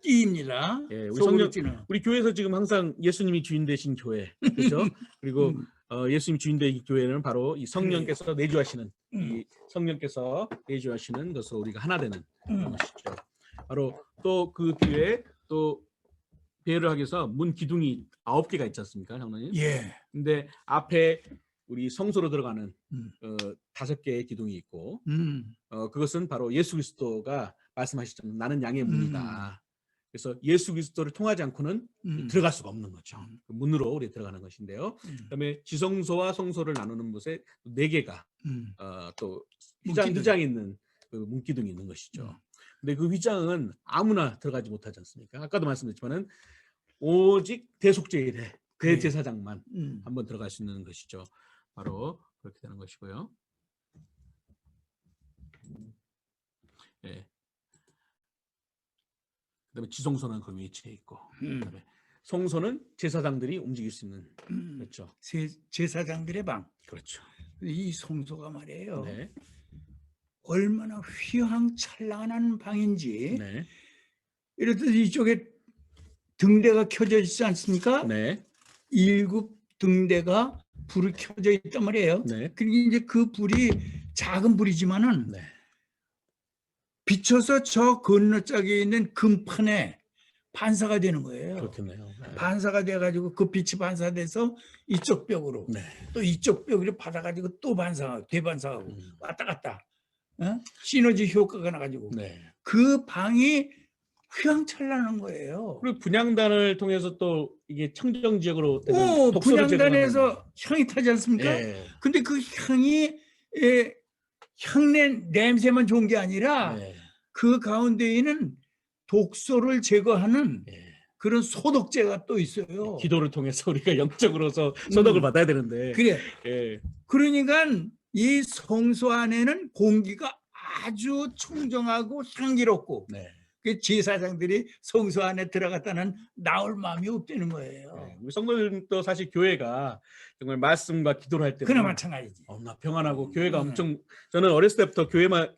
Speaker 3: 띠입니다.
Speaker 4: 우리 성령, 우리 교회에서 지금 항상 예수님이 주인 되신 교회, 그렇죠? 그리고 예수님 주인 되신 교회는 바로 이 성령께서 내주하시는 이 성령께서 내주하시는 것으로 우리가 하나 되는 것이죠. 바로 또 그 뒤에 또 배를 하기 위해서 문 기둥이 9개가 있지 않습니까, 장로님? 근데 앞에 우리 성소로 들어가는 5개의 기둥이 있고 그것은 바로 예수 그리스도가 말씀하셨잖아요. 나는 양의 문이다. 그래서 예수 그리스도를 통하지 않고는 들어갈 수가 없는 거죠. 그 문으로 우리 들어가는 것인데요. 그다음에 지성소와 성소를 나누는 곳에 4개가 또 휘장이 있는 그 문기둥이 있는 것이죠. 근데 그 휘장은 아무나 들어가지 못하지 않습니까? 아까도 말씀드렸지만은 오직 대속제일에 대제사장만 한번 들어갈 수 있는 것이죠. 바로 그렇게 되는 것이고요. 그다음에 지성소는 그 위치에 있고, 그다음에 성소는 제사장들이 움직일 수 있는 그렇죠.
Speaker 3: 제사장들의 방.
Speaker 4: 그렇죠.
Speaker 3: 이 성소가 말이에요. 얼마나 휘황찬란한 방인지. 이렇듯 이쪽에 등대가 켜져 있지 않습니까? 7 등대가 불이 켜져 있단 말이에요. 그리고 이제 그 불이 작은 불이지만은 비춰서 저 건너짝에 있는 금판에 반사가 되는 거예요.
Speaker 4: 그렇겠네요.
Speaker 3: 반사가 돼가지고 그 빛이 반사돼서 이쪽 벽으로 또 이쪽 벽으로 받아가지고 또 반사하고 되반사하고 왔다 갔다 시너지 효과가 나가지고 그 방이 휘황찬란한 거예요.
Speaker 4: 그리고 분향단을 통해서 또 이게 청정 지역으로
Speaker 3: 분향단에서 향이 타지 않습니까? 근데 그 향이 향내 냄새만 좋은 게 아니라 그 가운데에는 독소를 제거하는 그런 소독제가 또 있어요.
Speaker 4: 기도를 통해서 우리가 영적으로서 소독을 받아야 되는데.
Speaker 3: 그러니까 이 성소 안에는 공기가 아주 청정하고 향기롭고 그 제사장들이 성소 안에 들어갔다는 나올 마음이 없다는 거예요.
Speaker 4: 우리 성도들도 사실 교회가 정말 말씀과 기도를 할 때
Speaker 3: 그나 마찬가지지.
Speaker 4: 너무나 평안하고 교회가 엄청 저는 어렸을 때부터 교회만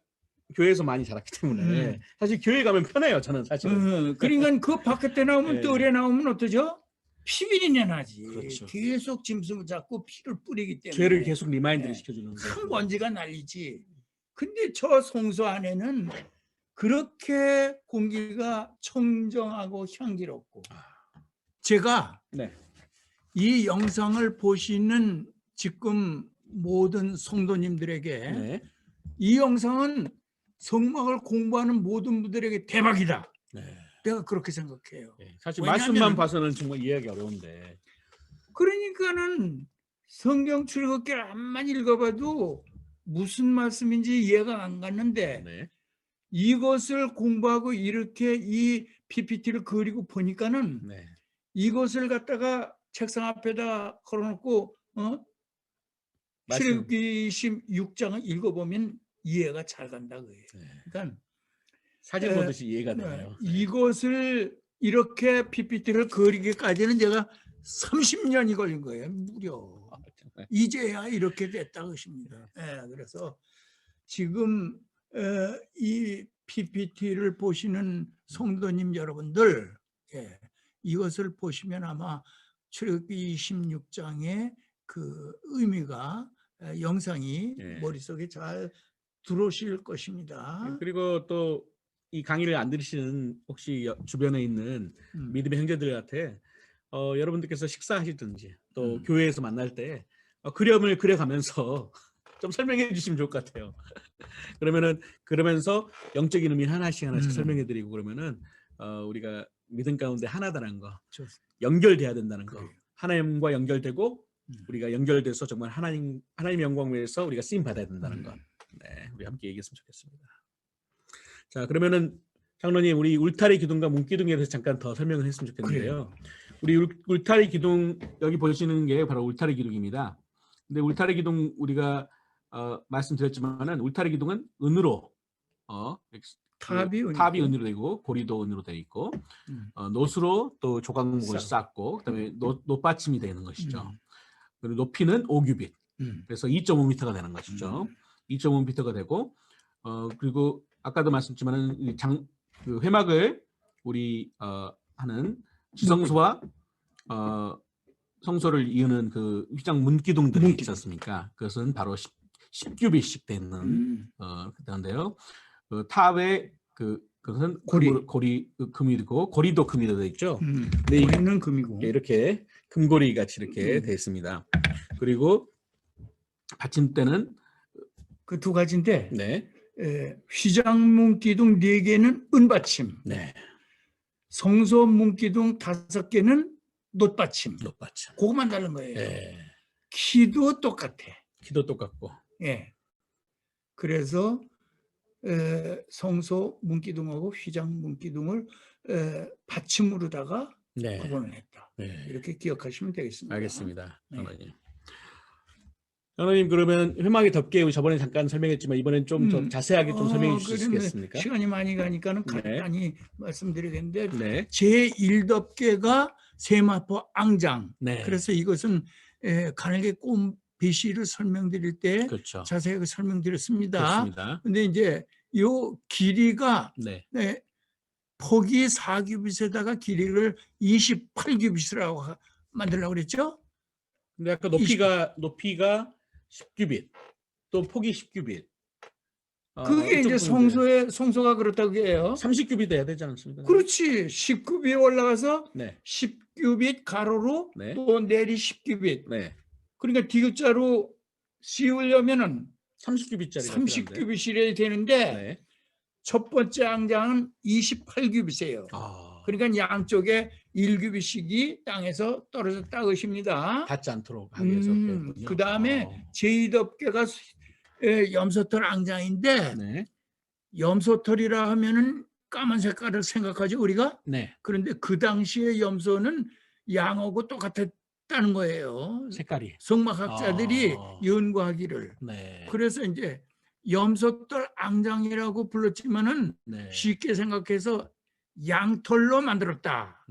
Speaker 4: 교회에서 많이 자랐기 때문에 사실 교회 가면 편해요. 저는 사실은.
Speaker 3: 그러니까 그 밖에 나오면
Speaker 4: 네.
Speaker 3: 뜰에 나오면 어떠죠? 피비린내 나지.
Speaker 4: 그렇죠.
Speaker 3: 계속 짐승을 잡고 피를 뿌리기 때문에
Speaker 4: 죄를 계속 리마인드를
Speaker 3: 네.
Speaker 4: 시켜주는
Speaker 3: 큰
Speaker 4: 거예요.
Speaker 3: 먼지가 날리지. 근데 저 성소 안에는 그렇게 공기가 청정하고 향기롭고 제가
Speaker 4: 네.
Speaker 3: 이 영상을 보시는 지금 모든 성도님들에게
Speaker 4: 네.
Speaker 3: 이 영상은 성막을 공부하는 모든 분들에게 대박이다.
Speaker 4: 네.
Speaker 3: 내가 그렇게 생각해요.
Speaker 4: 네. 사실
Speaker 3: 왜냐하면-
Speaker 4: 말씀만 봐서는 정말 이해하기 어려운데.
Speaker 3: 그러니까는 성경 출애굽기를 암만 읽어봐도 무슨 말씀인지 이해가 안 갔는데
Speaker 4: 네.
Speaker 3: 이것을 공부하고 이렇게 이 PPT를 그리고 보니까는
Speaker 4: 네.
Speaker 3: 이것을 갖다가 책상 앞에다 걸어놓고 출애굽기 26장을 읽어보면 이해가 잘 간다 그예요.
Speaker 4: 네.
Speaker 3: 그러니까
Speaker 4: 사진 보듯이 이해가 되네요.
Speaker 3: 이것을 이렇게 PPT를 그리기까지는 제가 30년이 걸린 거예요. 무려.
Speaker 4: 정말.
Speaker 3: 이제야 이렇게 됐다 것입니다. 그래서 지금 이 PPT를 보시는 성도님 여러분들 이것을 보시면 아마 출애굽기 26장의 그 의미가 영상이
Speaker 4: 네.
Speaker 3: 머릿속에 잘 들어오실 것입니다.
Speaker 4: 그리고 또 이 강의를 안 들으시는 혹시 주변에 있는 믿음의 형제들한테 여러분들께서 식사하시든지 또 교회에서 만날 때 그림을 그려가면서 좀 설명해 주시면 좋을 것 같아요. 그러면서 영적인 의미 하나씩 설명해 드리고 그러면은 우리가 믿음 가운데 하나다라는 거,
Speaker 3: 좋습니다.
Speaker 4: 연결돼야 된다는 거,
Speaker 3: 그래요.
Speaker 4: 하나님과 연결되고 우리가 연결돼서 정말 하나님 영광을 위해서 우리가 쓰임 받아야 된다는 것. 네, 우리 함께 얘기했으면 좋겠습니다. 자, 그러면은 장로님, 우리 울타리 기둥과 문기둥에 대해서 잠깐 더 설명을 했으면 좋겠는데요. 우리 울타리 기둥 여기 보시는 게 바로 울타리 기둥입니다. 근데 울타리 기둥 우리가 말씀드렸지만은 울타리 기둥은 은으로 탑이 은으로 되고 고리도 은으로 되어 있고 노수로 또 조각목을 쌓고 그다음에 노받침이 되는 것이죠. 그리고 높이는 5규빗. 그래서 2.5m가 되는 것이죠. 2.5m가 되고 그리고 아까도 말씀드렸지만은 그 회막을 우리 하는 지성소와 성소를 이으는 그 휘장 문기둥들이 있지 않습니까? 그것은 바로 10규빗씩 되는 그런데요. 그 탑의 그것은 고리 금이고 고리도 금이 되어 있죠.
Speaker 3: 네, 고리는 금이고
Speaker 4: 이렇게 금고리 같이 이렇게 되어 있습니다. 그리고 받침대는
Speaker 3: 그 두 가지인데
Speaker 4: 네.
Speaker 3: 휘장 문기둥 4개는 은받침,
Speaker 4: 네.
Speaker 3: 성소 문기둥 5개는 놋받침. 그것만 다른 거예요.
Speaker 4: 네.
Speaker 3: 키도 똑같아.
Speaker 4: 키도 똑같고.
Speaker 3: 예. 그래서 성소 문기둥하고 휘장 문기둥을 받침으로다가
Speaker 4: 네.
Speaker 3: 구분을 했다.
Speaker 4: 네.
Speaker 3: 이렇게 기억하시면 되겠습니다.
Speaker 4: 알겠습니다.
Speaker 3: 네.
Speaker 4: 장로님 그러면 회막이 덥게 우리 저번에 잠깐 설명했지만 이번엔 좀 더 자세하게 좀 설명해 주실 수 있겠습니까?
Speaker 3: 시간이 많이 가니까는 간단히 말씀드리겠는데
Speaker 4: 네.
Speaker 3: 제1덮개가 세마포 앙장.
Speaker 4: 네.
Speaker 3: 그래서 이것은 가늘게 꼰 비시를 설명드릴 때
Speaker 4: 그렇죠.
Speaker 3: 자세하게 설명드렸습니다.
Speaker 4: 그렇습니다.
Speaker 3: 근데 이제 요 길이가
Speaker 4: 네.
Speaker 3: 폭이 4규빗에다가 길이를 28규빗이라고 만들려고 그랬죠?
Speaker 4: 근데 아까 높이가 10규빗, 또 폭이 10규빗.
Speaker 3: 그게 이제 성소가 그렇다고 해요.
Speaker 4: 30규빗 돼야 되지 않습니까?
Speaker 3: 그렇지. 10규빗 올라가서
Speaker 4: 네.
Speaker 3: 10규빗 가로로
Speaker 4: 네.
Speaker 3: 또 내리 10규빗.
Speaker 4: 네.
Speaker 3: 그러니까 디귿자로 씌우려면은
Speaker 4: 30규빗짜리가
Speaker 3: 30규빗이래야 되는데
Speaker 4: 네.
Speaker 3: 첫 번째 앙장은 28규빗이에요. 그러니까 양쪽에 1규빗씩이 땅에서 떨어졌다 것입니다.
Speaker 4: 닿지 않도록 하기 위해서.
Speaker 3: 그 다음에 제2덮개가 염소털 앙장인데
Speaker 4: 네.
Speaker 3: 염소털이라 하면은 까만 색깔을 생각하죠 우리가.
Speaker 4: 네.
Speaker 3: 그런데 그 당시에 염소는 양하고 똑같았다는 거예요.
Speaker 4: 색깔이.
Speaker 3: 성막학자들이 연구하기를.
Speaker 4: 네.
Speaker 3: 그래서 이제 염소털 앙장이라고 불렀지만은
Speaker 4: 네.
Speaker 3: 쉽게 생각해서 양털로 만들었다.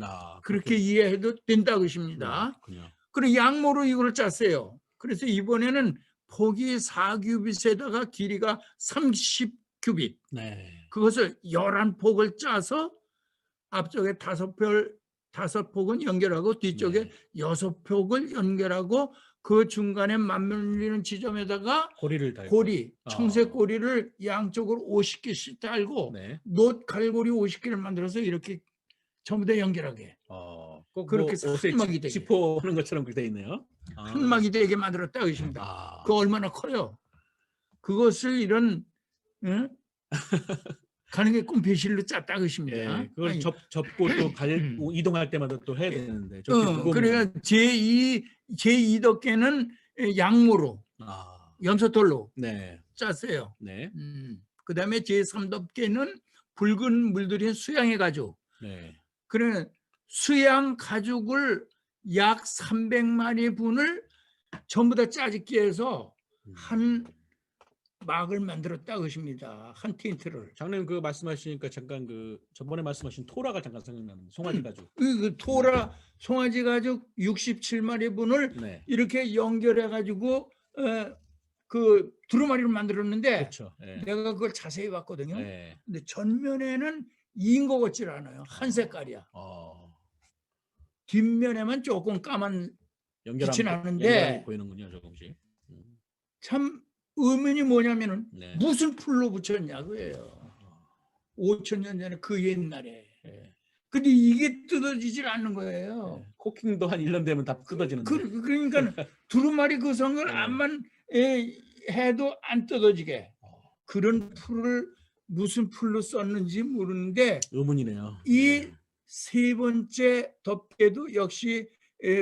Speaker 3: 그렇게 이해해도 된다 것입니다. 그리고 양모로 이걸 짰어요. 그래서 이번에는 폭이 4규빗에다가 길이가 큐빗.
Speaker 4: 네.
Speaker 3: 그것을 11폭을 짜서 앞쪽에 5폭은 연결하고 뒤쪽에
Speaker 4: 네.
Speaker 3: 6폭을 연결하고 그 중간에 맞물리는 지점에다가
Speaker 4: 고리를 달고.
Speaker 3: 고리, 청색
Speaker 4: 아.
Speaker 3: 고리를 양쪽으로 50개씩 달고
Speaker 4: 네.
Speaker 3: 놋 갈고리 50개를 만들어서 이렇게 전부 다 연결하게.
Speaker 4: 꼭
Speaker 3: 그렇게
Speaker 4: 뭐 옷에
Speaker 3: 한막이 되게.
Speaker 4: 지퍼하는 것처럼 그렇게 돼 있네요.
Speaker 3: 한막이 되게 만들었다 의심다.
Speaker 4: 아.
Speaker 3: 그 얼마나 커요. 그것을 이런 응? 가는 게 꿈배실로 짰다 의심니다.
Speaker 4: 예, 그걸 접고 또 이동할 때마다 또 해야 되는데.
Speaker 3: 그래야 제2 덮개는 양모로 염소털로
Speaker 4: 네.
Speaker 3: 짰어요.
Speaker 4: 네.
Speaker 3: 그다음에 제3 덮개는 붉은 물들인 수양의 가죽.
Speaker 4: 네.
Speaker 3: 그러면 수양 가죽을 약 300마리 분을 전부 다 짜집기 해서 한 막을 만들었다 것입니다. 한 텐트를.
Speaker 4: 장로님 그 말씀하시니까 잠깐 그 저번에 말씀하신 토라가 잠깐 생각나는데 송아지 가죽.
Speaker 3: 그 토라 송아지 가죽 67마리 분을
Speaker 4: 네.
Speaker 3: 이렇게 연결해 가지고 그 두루마리를 만들었는데
Speaker 4: 그렇죠. 예.
Speaker 3: 내가 그걸 자세히 봤거든요.
Speaker 4: 예.
Speaker 3: 근데 전면에는 인 것 같질 않아요. 한 색깔이야. 뒷면에만 조금 까만 빛이 나는데
Speaker 4: 보이는군요, 조금씩.
Speaker 3: 참 의문이 뭐냐면은
Speaker 4: 네.
Speaker 3: 무슨 풀로 붙였냐 그예요. 5,000년 전에 그 옛날에. 근데 이게 뜯어지질 않는 거예요.
Speaker 4: 네. 코킹도 한 1년 되면 다 뜯어지는데.
Speaker 3: 그러니까 두루마리 구성을
Speaker 4: 네.
Speaker 3: 암만 해도 안 뜯어지게. 그런 풀을 무슨 풀로 썼는지 모르는데
Speaker 4: 의문이네요.
Speaker 3: 이 세 번째 덮개도 역시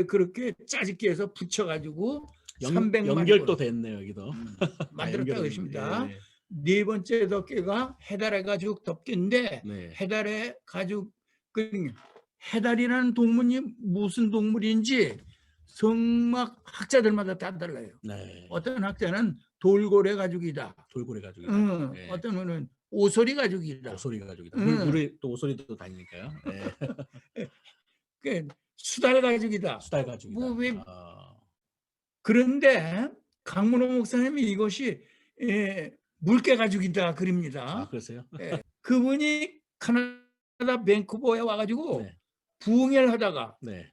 Speaker 3: 그렇게 짜집기 해서 붙여가지고 300만
Speaker 4: 연결도 됐네요, 여기도.
Speaker 3: 만들었다 것입니다. 네 번째 덮개가 해달의 가죽 덮개인데
Speaker 4: 네.
Speaker 3: 해달의 가죽 해달이라는 동물이 무슨 동물인지 성막 학자들마다 다 달라요.
Speaker 4: 네.
Speaker 3: 어떤 학자는 돌고래 가죽이다.
Speaker 4: 돌고래 가죽이다. 네.
Speaker 3: 어떤 분은 오소리 가죽이다.
Speaker 4: 오소리 가죽이다. 물에 또 오소리도 다니니까요.
Speaker 3: 네. 수달 가죽이다.
Speaker 4: 수달 가죽이다.
Speaker 3: 그런데 강문호 목사님이 이것이 물개 가죽이다 그립니다.
Speaker 4: 그러세요?
Speaker 3: 그분이 캐나다 밴쿠버에 와가지고
Speaker 4: 네.
Speaker 3: 부흥회를 하다가
Speaker 4: 네.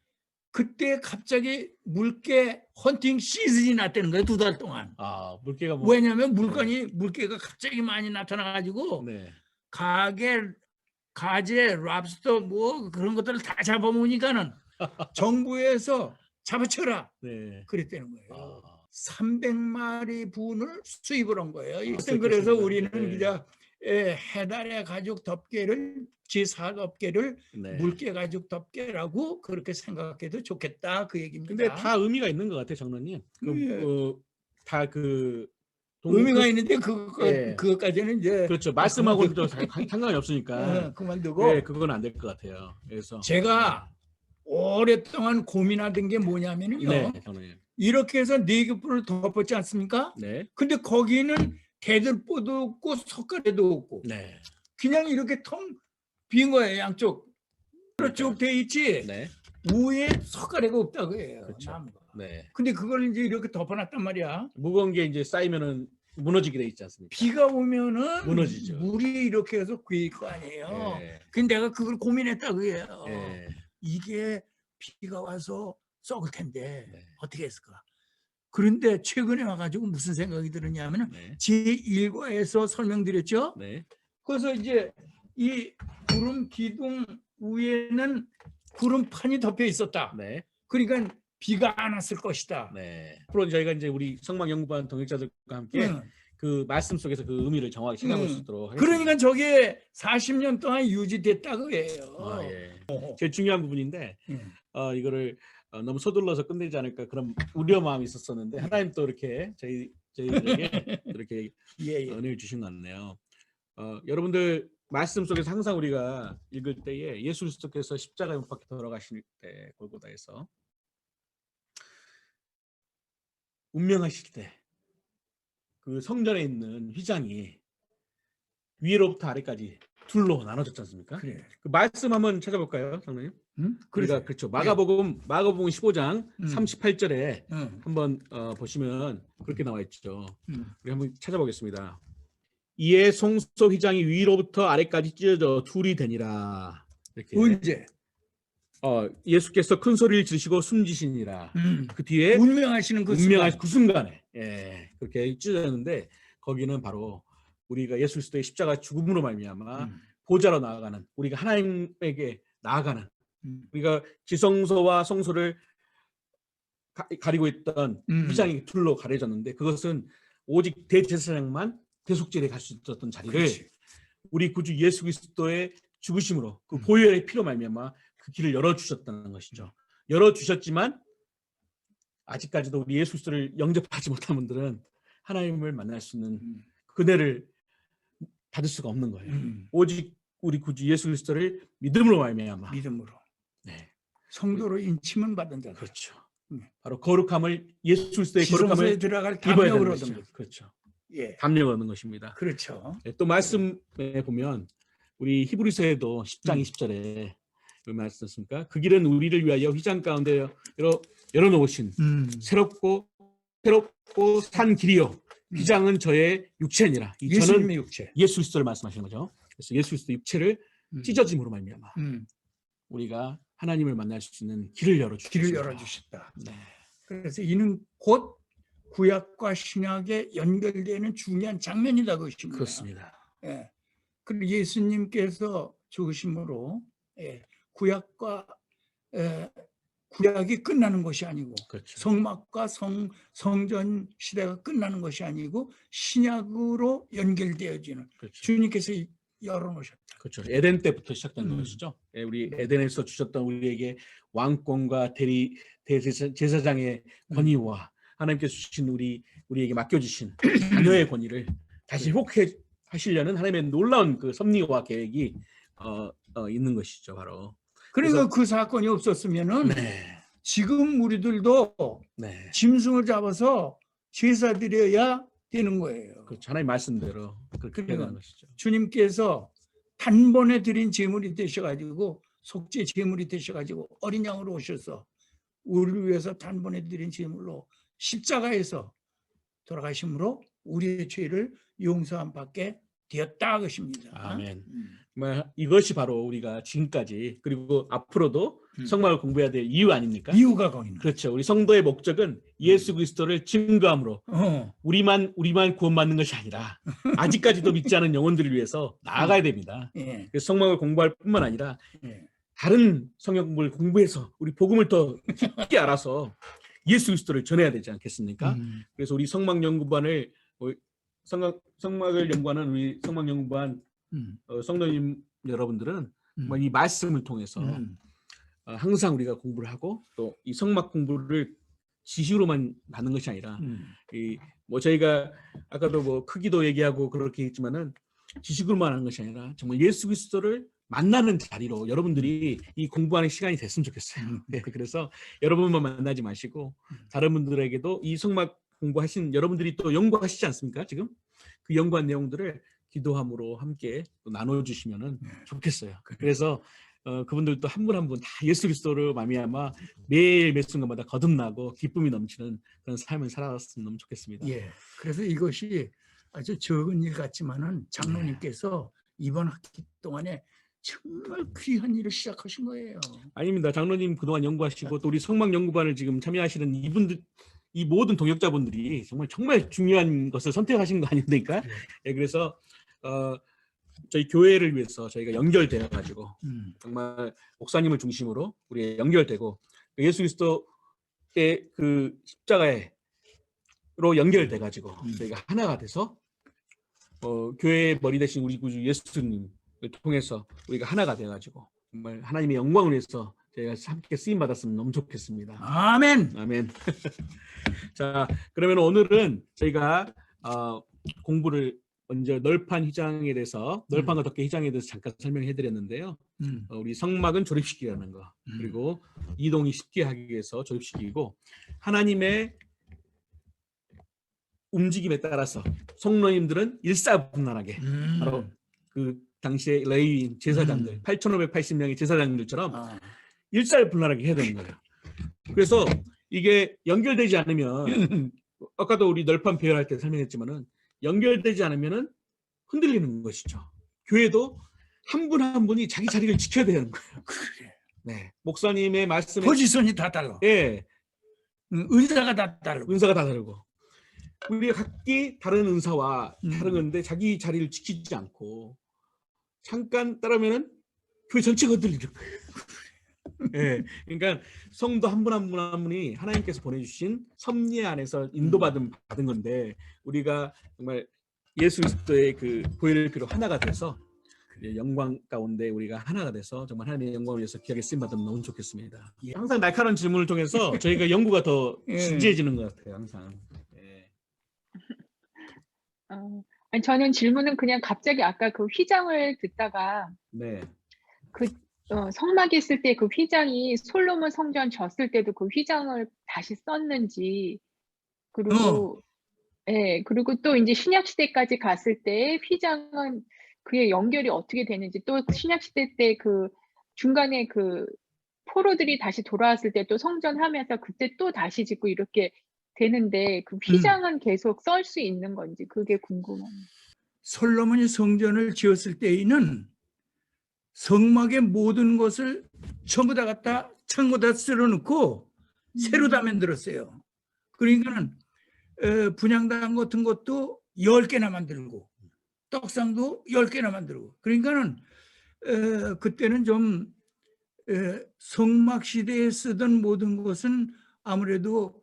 Speaker 3: 그때 갑자기 물개 헌팅 시즌이 났다는 거예요. 2달 동안.
Speaker 4: 물개가
Speaker 3: 왜냐하면 물개가 갑자기 많이 나타나가지고
Speaker 4: 네.
Speaker 3: 가재, 랍스터 뭐 그런 것들을 다 잡아먹으니까는 정부에서 잡아쳐라.
Speaker 4: 네.
Speaker 3: 그랬다는 거예요. 300마리 분을 수입을 한 거예요.
Speaker 4: 그렇겠습니다.
Speaker 3: 그래서 우리는
Speaker 4: 네.
Speaker 3: 그냥 해달의 가죽 덮개를 제4 덮개를
Speaker 4: 네.
Speaker 3: 물개 가죽 덮개라고 그렇게 생각해도 좋겠다 그 얘기입니다.
Speaker 4: 근데 다 의미가 있는 것 같아요, 장로님. 다
Speaker 3: 의미가 있는데 그것까지는 이제
Speaker 4: 그렇죠. 말씀하고는 또 상관이 없으니까
Speaker 3: 그만두고
Speaker 4: 그건 안 될 것 같아요. 그래서
Speaker 3: 제가 오랫동안 고민하던 게 뭐냐면요.
Speaker 4: 네, 장로님.
Speaker 3: 이렇게 해서 네개뿔을 덮었지 않습니까?
Speaker 4: 네.
Speaker 3: 근데 거기는 대들보도 없고 석가래도 없고
Speaker 4: 네.
Speaker 3: 그냥 이렇게 텅 빈 거예요. 양쪽 쭉 돼 있지.
Speaker 4: 네.
Speaker 3: 위에 석가래가 없다고 해요.
Speaker 4: 그렇죠.
Speaker 3: 나무가.
Speaker 4: 네.
Speaker 3: 근데 그걸 이제 이렇게 덮어놨단 말이야.
Speaker 4: 무거운 게 이제 쌓이면은 무너지게 돼 있지 않습니까?
Speaker 3: 비가 오면은
Speaker 4: 무너지죠.
Speaker 3: 물이 이렇게 해서 괴일 거 아니에요.
Speaker 4: 네.
Speaker 3: 근데 내가 그걸 고민했다고 해요.
Speaker 4: 네.
Speaker 3: 이게 비가 와서 썩을 텐데
Speaker 4: 네.
Speaker 3: 어떻게 했을까? 그런데 최근에 와가지고 무슨 생각이 들었냐면은
Speaker 4: 네.
Speaker 3: 제1과에서 설명드렸죠.
Speaker 4: 네.
Speaker 3: 그래서 이제 이 구름 기둥 위에는 구름판이 덮여 있었다.
Speaker 4: 네.
Speaker 3: 그러니까 비가 안 왔을 것이다.
Speaker 4: 네. 앞으로 저희가 이제 우리 성막연구반 동역자들과 함께 그 말씀 속에서 그 의미를 정확히 찾아볼 수 있도록 하겠습니다.
Speaker 3: 그러니까 저게 40년 동안 유지됐다고 해요.
Speaker 4: 예. 제일 중요한 부분인데 이거를 너무 서둘러서 끝내지 않을까 그런 우려 마음이 있었었는데 하나님 또 이렇게 저희들에게 이렇게 은혜를 주신 것 같네요. 여러분들 말씀 속에서 항상 우리가 읽을 때에 예수 그리스도께서 십자가에 못 박혀 돌아가실 때 골고다에서 운명하실 때 그 성전에 있는 휘장이 위로부터 아래까지 둘로 나눠졌지 않습니까?
Speaker 3: 그래.
Speaker 4: 그 말씀 한번 찾아볼까요, 장로님? 우리가 그렇죠. 마가복음 15장 38절에 한번 보시면 그렇게 나와 있죠. 우리 한번 찾아보겠습니다. 이에 송소 휘장이 위로부터 아래까지 찢어져 둘이 되니라. 이렇게.
Speaker 3: 언제?
Speaker 4: 예수께서 큰 소리를 지르시고 숨지시니라. 그 뒤에
Speaker 3: 운명하시는 그
Speaker 4: 운명한
Speaker 3: 순간.
Speaker 4: 그 순간에 그렇게 찢어졌는데 거기는 바로 우리가 예수 그리스도의 십자가 죽음으로 말미암아 보좌로 나아가는, 우리가 하나님에게 나아가는, 우리가 지성소와 성소를 가리고 있던 휘장이 둘로 가려졌는데 그것은 오직 대제사장만 대속제에 갈 수 있었던 자리를
Speaker 3: 그렇지.
Speaker 4: 우리 구주 예수 그리스도의 죽으심으로 그 보혈의 피로 말미암아 그 길을 열어주셨다는 것이죠. 열어주셨지만 아직까지도 우리 예수 그리스도를 영접하지 못한 분들은 하나님을 만날 수 있는 그네를 받을 수가 없는 거예요. 오직 우리 구주 예수 그리스도를 믿음으로 말미암아,
Speaker 3: 믿음으로.
Speaker 4: 네,
Speaker 3: 성도로 인침은 받은 자.
Speaker 4: 그렇죠. 바로 거룩함을, 예수 그리스도의
Speaker 3: 지성소에
Speaker 4: 거룩함을
Speaker 3: 들어갈
Speaker 4: 입어야
Speaker 3: 담력을
Speaker 4: 되는
Speaker 3: 얻은
Speaker 4: 것이죠.
Speaker 3: 거죠.
Speaker 4: 그렇죠.
Speaker 3: 예,
Speaker 4: 담력을 얻는 것입니다.
Speaker 3: 그렇죠.
Speaker 4: 또 말씀에 보면 우리 히브리서에도 10장 20절에 그 말씀 있습니까? 그 길은 우리를 위하여 휘장 가운데 열어놓으신 새롭고 산 길이요. 휘장은 저의 육체니라. 이 저는
Speaker 3: 예수님의 육체.
Speaker 4: 예수 그리스도를 말씀하시는 거죠. 그래서 예수 그리스도 육체를 찢어짐으로 말미암아 우리가 하나님을 만날 수 있는 길을 열어주셨다.
Speaker 3: 길을 열어주셨다.
Speaker 4: 네.
Speaker 3: 그래서 이는 곧 구약과 신약에 연결되는 중요한 장면이다 그것입니다.
Speaker 4: 그렇습니다.
Speaker 3: 예. 그리고 예수님께서 죽으심으로 구약과 구약이 끝나는 것이 아니고
Speaker 4: 그렇죠.
Speaker 3: 성막과 성전 시대가 끝나는 것이 아니고 신약으로 연결되어지는
Speaker 4: 그렇죠.
Speaker 3: 주님께서 열어놓으셨다.
Speaker 4: 그렇죠. 에덴 때부터 시작된 것이죠. 우리 에덴에서 주셨던 우리에게 왕권과 대제사장의 권위와 하나님께서 주신 우리에게 맡겨주신 자녀의 권위를 다시 회복하시려는 하나님의 놀라운 그 섭리와 계획이 있는 것이죠. 바로.
Speaker 3: 그러니까 그 사건이 없었으면은
Speaker 4: 네.
Speaker 3: 지금 우리들도
Speaker 4: 네.
Speaker 3: 짐승을 잡아서 제사 드려야 되는 거예요.
Speaker 4: 그렇죠. 하나님 말씀대로 그렇게
Speaker 3: 그러니까
Speaker 4: 되는 것이죠.
Speaker 3: 주님께서 단번에 드린 제물이 되셔가지고 속죄 제물이 되셔가지고 어린 양으로 오셔서 우리를 위해서 단번에 드린 제물로 십자가에서 돌아가심으로 우리의 죄를 용서함 받게 되었다 것입니다.
Speaker 4: 아멘. 이것이 바로 우리가 지금까지 그리고 앞으로도 성막을 공부해야 될 이유 아닙니까?
Speaker 3: 이유가 거기는.
Speaker 4: 그렇죠. 우리 성도의 목적은 예수 그리스도를 증거함으로 우리만 구원받는 것이 아니라 아직까지도 믿지 않은 영혼들을 위해서 나아가야 됩니다.
Speaker 3: 예.
Speaker 4: 그래서 성막을 공부할 뿐만 아니라
Speaker 3: 예.
Speaker 4: 다른 성경 공부를 공부해서 우리 복음을 더 깊게 알아서 예수 그리스도를 전해야 되지 않겠습니까? 그래서 우리 성막연구반을 성막을 연구하는 우리 성막연구반 성도님 여러분들은 이 말씀을 통해서 항상 우리가 공부를 하고 또 이 성막 공부를 지식으로만 받는 것이 아니라 저희가 아까도 크기도 얘기하고 그렇게 했지만은 지식으로만 하는 것이 아니라 정말 예수 그리스도를 만나는 자리로 여러분들이 이 공부하는 시간이 됐으면 좋겠어요. 네, 그래서 여러분만 만나지 마시고 다른 분들에게도 이 성막 공부하신 여러분들이 또 연구하시지 않습니까? 지금 그 연구한 내용들을 기도함으로 함께 또 나눠주시면은 좋겠어요. 그래서 그분들도 한 분 한 분 다 예수 그리스도를 말미암아 매일 매 순간마다 거듭나고 기쁨이 넘치는 그런 삶을 살아갔으면 너무 좋겠습니다.
Speaker 3: 예. 그래서 이것이 아주 적은 일 같지만은 장로님께서 이번 학기 동안에 정말 귀한 일을 시작하신 거예요.
Speaker 4: 아닙니다. 장로님 그동안 연구하시고 또 우리 성막 연구반을 지금 참여하시는 이분들, 이 모든 동역자분들이 정말 중요한 것을 선택하신 거 아닙니까? 예, 그래서 저희 교회를 위해서 저희가 연결되어 가지고 정말 목사님을 중심으로 우리 연결되고 예수 그리스도의 그 십자가로 연결돼 가지고 저희가 하나가 돼서 교회의 머리 대신 우리 구주 예수님을 통해서 우리가 하나가 돼 가지고 정말 하나님의 영광을 위해서 저희가 함께 쓰임 받았으면 너무 좋겠습니다.
Speaker 3: 아멘.
Speaker 4: 아멘. 자, 그러면 오늘은 저희가 공부를 먼저 널판 휘장에 대해서 널판과 덮개 휘장에 대해서 잠깐 설명해 드렸는데요. 우리 성막은 조립시키라는 거, 그리고 이동이 쉽게 하기 위해서 조립시키고 하나님의 움직임에 따라서 성도님들은 일사분란하게 바로 그 당시에 레위인 제사장들 8,580명의 제사장들처럼 일사분란하게 해야 되는 거예요. 그래서 이게 연결되지 않으면 아까도 우리 널판 배열할 때 설명했지만은 연결되지 않으면은 흔들리는 것이죠. 교회도 한 분 한 분이 자기 자리를 지켜야 되는 거예요.
Speaker 3: 그래.
Speaker 4: 네. 목사님의 말씀에
Speaker 3: 포지션이 다 달라.
Speaker 4: 예,
Speaker 3: 은사가 다 달라.
Speaker 4: 은사가 다 다르고 우리가 각기 다른 은사와
Speaker 3: 음.
Speaker 4: 다른 건데 자기 자리를 지키지 않고 잠깐 따르면은 교회 전체가 흔들리는 거예요. 예, 그러니까 성도 한 분 한 분 한 분이 하나님께서 보내주신 섭리 안에서 인도받은 받은 건데 우리가 정말 예수 그리스도의 그 보혈의 피로 하나가 돼서 영광 가운데 우리가 하나가 돼서 정말 하나님의 영광을 위해서 귀하게 쓰임 받으면 너무 좋겠습니다. 항상 날카로운 질문을 통해서 저희가 연구가 더
Speaker 3: 예.
Speaker 4: 진지해지는 것 같아요. 항상. 예.
Speaker 5: 아니, 저는 질문은 그냥 갑자기 아까 그 휘장을 듣다가
Speaker 4: 네.
Speaker 5: 성막에 있을 때 그 휘장이 솔로몬 성전 졌을 때도 그 휘장을 다시 썼는지, 그리고 예, 그리고 또 이제 신약 시대까지 갔을 때 휘장은 그의 연결이 어떻게 되는지, 또 신약 시대 때 그 중간에 그 포로들이 다시 돌아왔을 때 또 성전하면서 그때 또 다시 짓고 이렇게 되는데 그 휘장은 계속 쓸 수 있는 건지 그게 궁금합니다.
Speaker 3: 솔로몬이 성전을 지었을 때에는 성막의 모든 것을 전부 다 갖다 창고다 쓸어놓고 새로 다 만들었어요. 그러니까는 분향단 같은 것도 10개나 만들고 떡상도 10개나 만들고, 그러니까는 그때는 좀 성막 시대에 쓰던 모든 것은 아무래도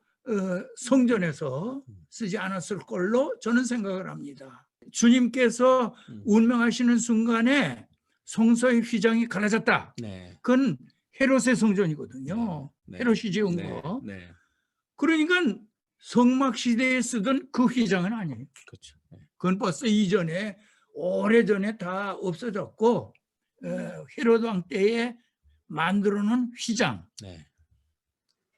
Speaker 3: 성전에서 쓰지 않았을 걸로 저는 생각을 합니다. 주님께서 운명하시는 순간에 성소의 휘장이 갈라졌다.
Speaker 4: 네.
Speaker 3: 그건 헤롯의 성전이거든요.
Speaker 4: 네.
Speaker 3: 헤롯이 지은
Speaker 4: 네.
Speaker 3: 거.
Speaker 4: 네.
Speaker 3: 그러니까 성막 시대에 쓰던 그 휘장은 아니에요.
Speaker 4: 그렇죠. 네.
Speaker 3: 그건 벌써 이전에 오래전에 다 없어졌고 헤롯 왕 때에 만들어 놓은 휘장,
Speaker 4: 네.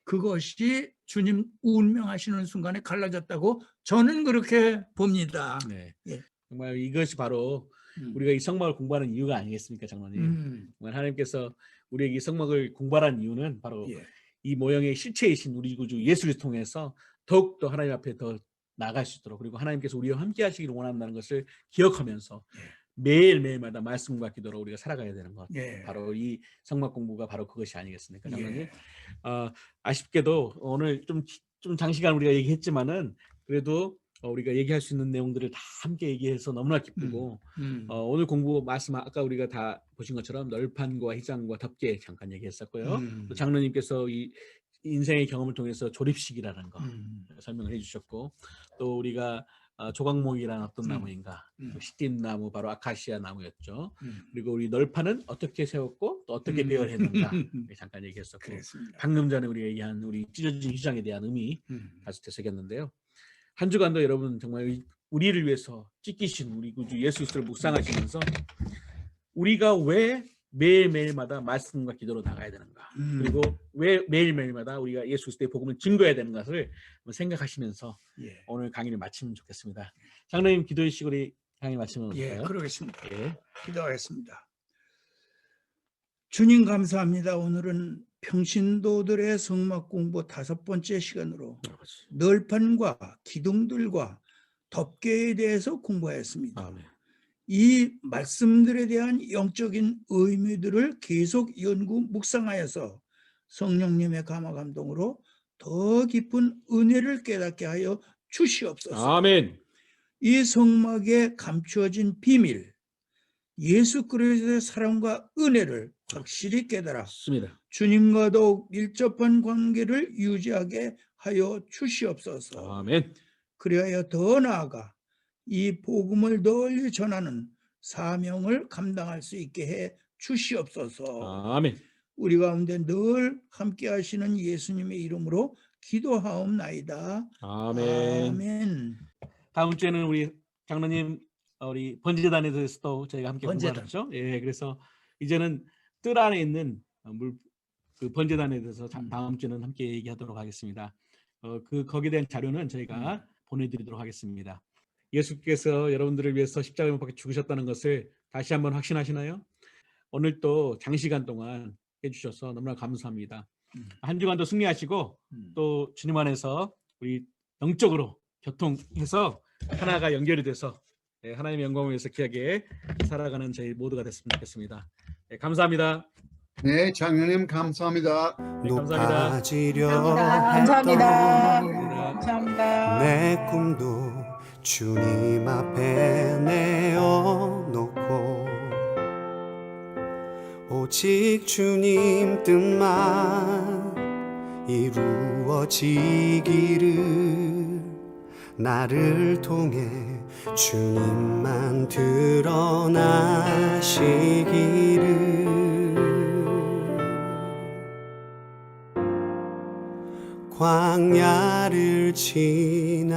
Speaker 3: 그것이 주님 운명하시는 순간에 갈라졌다고 저는 그렇게 봅니다.
Speaker 4: 네.
Speaker 3: 예.
Speaker 4: 정말 이것이 바로 우리가 이 성막을 공부하는 이유가 아니겠습니까, 장로님? 정말 하나님께서 우리에게 이 성막을 공부하는 이유는 바로
Speaker 3: 예.
Speaker 4: 이 모형의 실체이신 우리 구주 예수를 통해서 더욱더 하나님 앞에 더 나아갈 수 있도록, 그리고 하나님께서 우리와 함께 하시기를 원한다는 것을 기억하면서 매일매일마다 말씀과 기도로 우리가 살아가야 되는 것.
Speaker 3: 예.
Speaker 4: 바로 이 성막 공부가 바로 그것이 아니겠습니까, 장로님?
Speaker 3: 예.
Speaker 4: 아쉽게도 오늘 좀 장시간 우리가 얘기했지만은 그래도 우리가 얘기할 수 있는 내용들을 다 함께 얘기해서 너무나 기쁘고 오늘 공부 말씀 아까 우리가 다 보신 것처럼 널판과 휘장과 덮개 잠깐 얘기했었고요. 또 장로님께서 이 인생의 경험을 통해서 조립식이라는 거 설명을 해주셨고, 또 우리가 조각목이라는 어떤 나무인가, 시띠나무 바로 아카시아 나무였죠. 그리고 우리 널판은 어떻게 세웠고 또 어떻게 배열했는가 잠깐 얘기했었고,
Speaker 3: 그렇습니다.
Speaker 4: 방금 전에 우리가 얘기한 우리 찢어진 휘장에 대한 의미 다시 되새겼는데요. 한 주간도 여러분 정말 우리를 위해서 찢기신 우리 구주 예수 그리스도를 묵상하시면서 우리가 왜 매일매일마다 말씀과 기도로 나가야 되는가, 그리고 왜 매일매일마다 우리가 예수 그리스도의 복음을 증거해야 되는 것을 생각하시면서
Speaker 3: 예.
Speaker 4: 오늘 강의를 마치면 좋겠습니다. 장로님 기도해 주시고 우리 강의 마치면
Speaker 3: 예,
Speaker 4: 어떨까요?
Speaker 3: 그러겠습니다.
Speaker 4: 예.
Speaker 3: 기도하겠습니다. 주님 감사합니다. 오늘은 평신도들의 성막 공부 5번째 시간으로 널판과 기둥들과 덮개에 대해서 공부하였습니다.
Speaker 4: 아멘.
Speaker 3: 이 말씀들에 대한 영적인 의미들을 계속 연구 묵상하여서 성령님의 감화 감동으로 더 깊은 은혜를 깨닫게 하여 주시옵소서.
Speaker 4: 아멘.
Speaker 3: 이 성막에 감추어진 비밀, 예수 그리스도의 사랑과 은혜를 확실히 깨달아
Speaker 4: 좋습니다.
Speaker 3: 주님과 더욱 밀접한 관계를 유지하게 하여 주시옵소서.
Speaker 4: 아멘.
Speaker 3: 그리하여 더 나아가 이 복음을 널리 전하는 사명을 감당할 수 있게 해 주시옵소서.
Speaker 4: 아멘.
Speaker 3: 우리 가운데 늘 함께 하시는 예수님의 이름으로 기도하옵나이다.
Speaker 4: 아멘.
Speaker 3: 아멘.
Speaker 4: 다음 주에는 우리 장로님 우리 번제단에 대해서도 저희가 함께
Speaker 3: 번제단.
Speaker 4: 공부하죠. 예, 그래서 이제는 뜰 안에 있는 그 번제단에 대해서 다음 주에는 함께 얘기하도록 하겠습니다. 거기에 대한 자료는 저희가 보내드리도록 하겠습니다. 예수께서 여러분들을 위해서 십자가에 못 박혀 죽으셨다는 것을 다시 한번 확신하시나요? 오늘 또 장시간 동안 해주셔서 너무나 감사합니다. 한 주간도 승리하시고 또 주님 안에서 우리 영적으로 교통해서 하나가 연결이 돼서 하나님의 영광을 위해서 귀하게 살아가는 저희 모두가 됐으면 좋겠습니다. 감사합니다.
Speaker 6: 네, 장로님 감사합니다.
Speaker 4: 감사합니다.
Speaker 1: 높아지려
Speaker 7: 감사합니다.
Speaker 1: 했던
Speaker 7: 감사합니다.
Speaker 1: 내 꿈도 주님 앞에 내어놓고 오직 주님 뜻만 이루어지기를 나를 통해 주님만 드러나시기를 광야를 지나며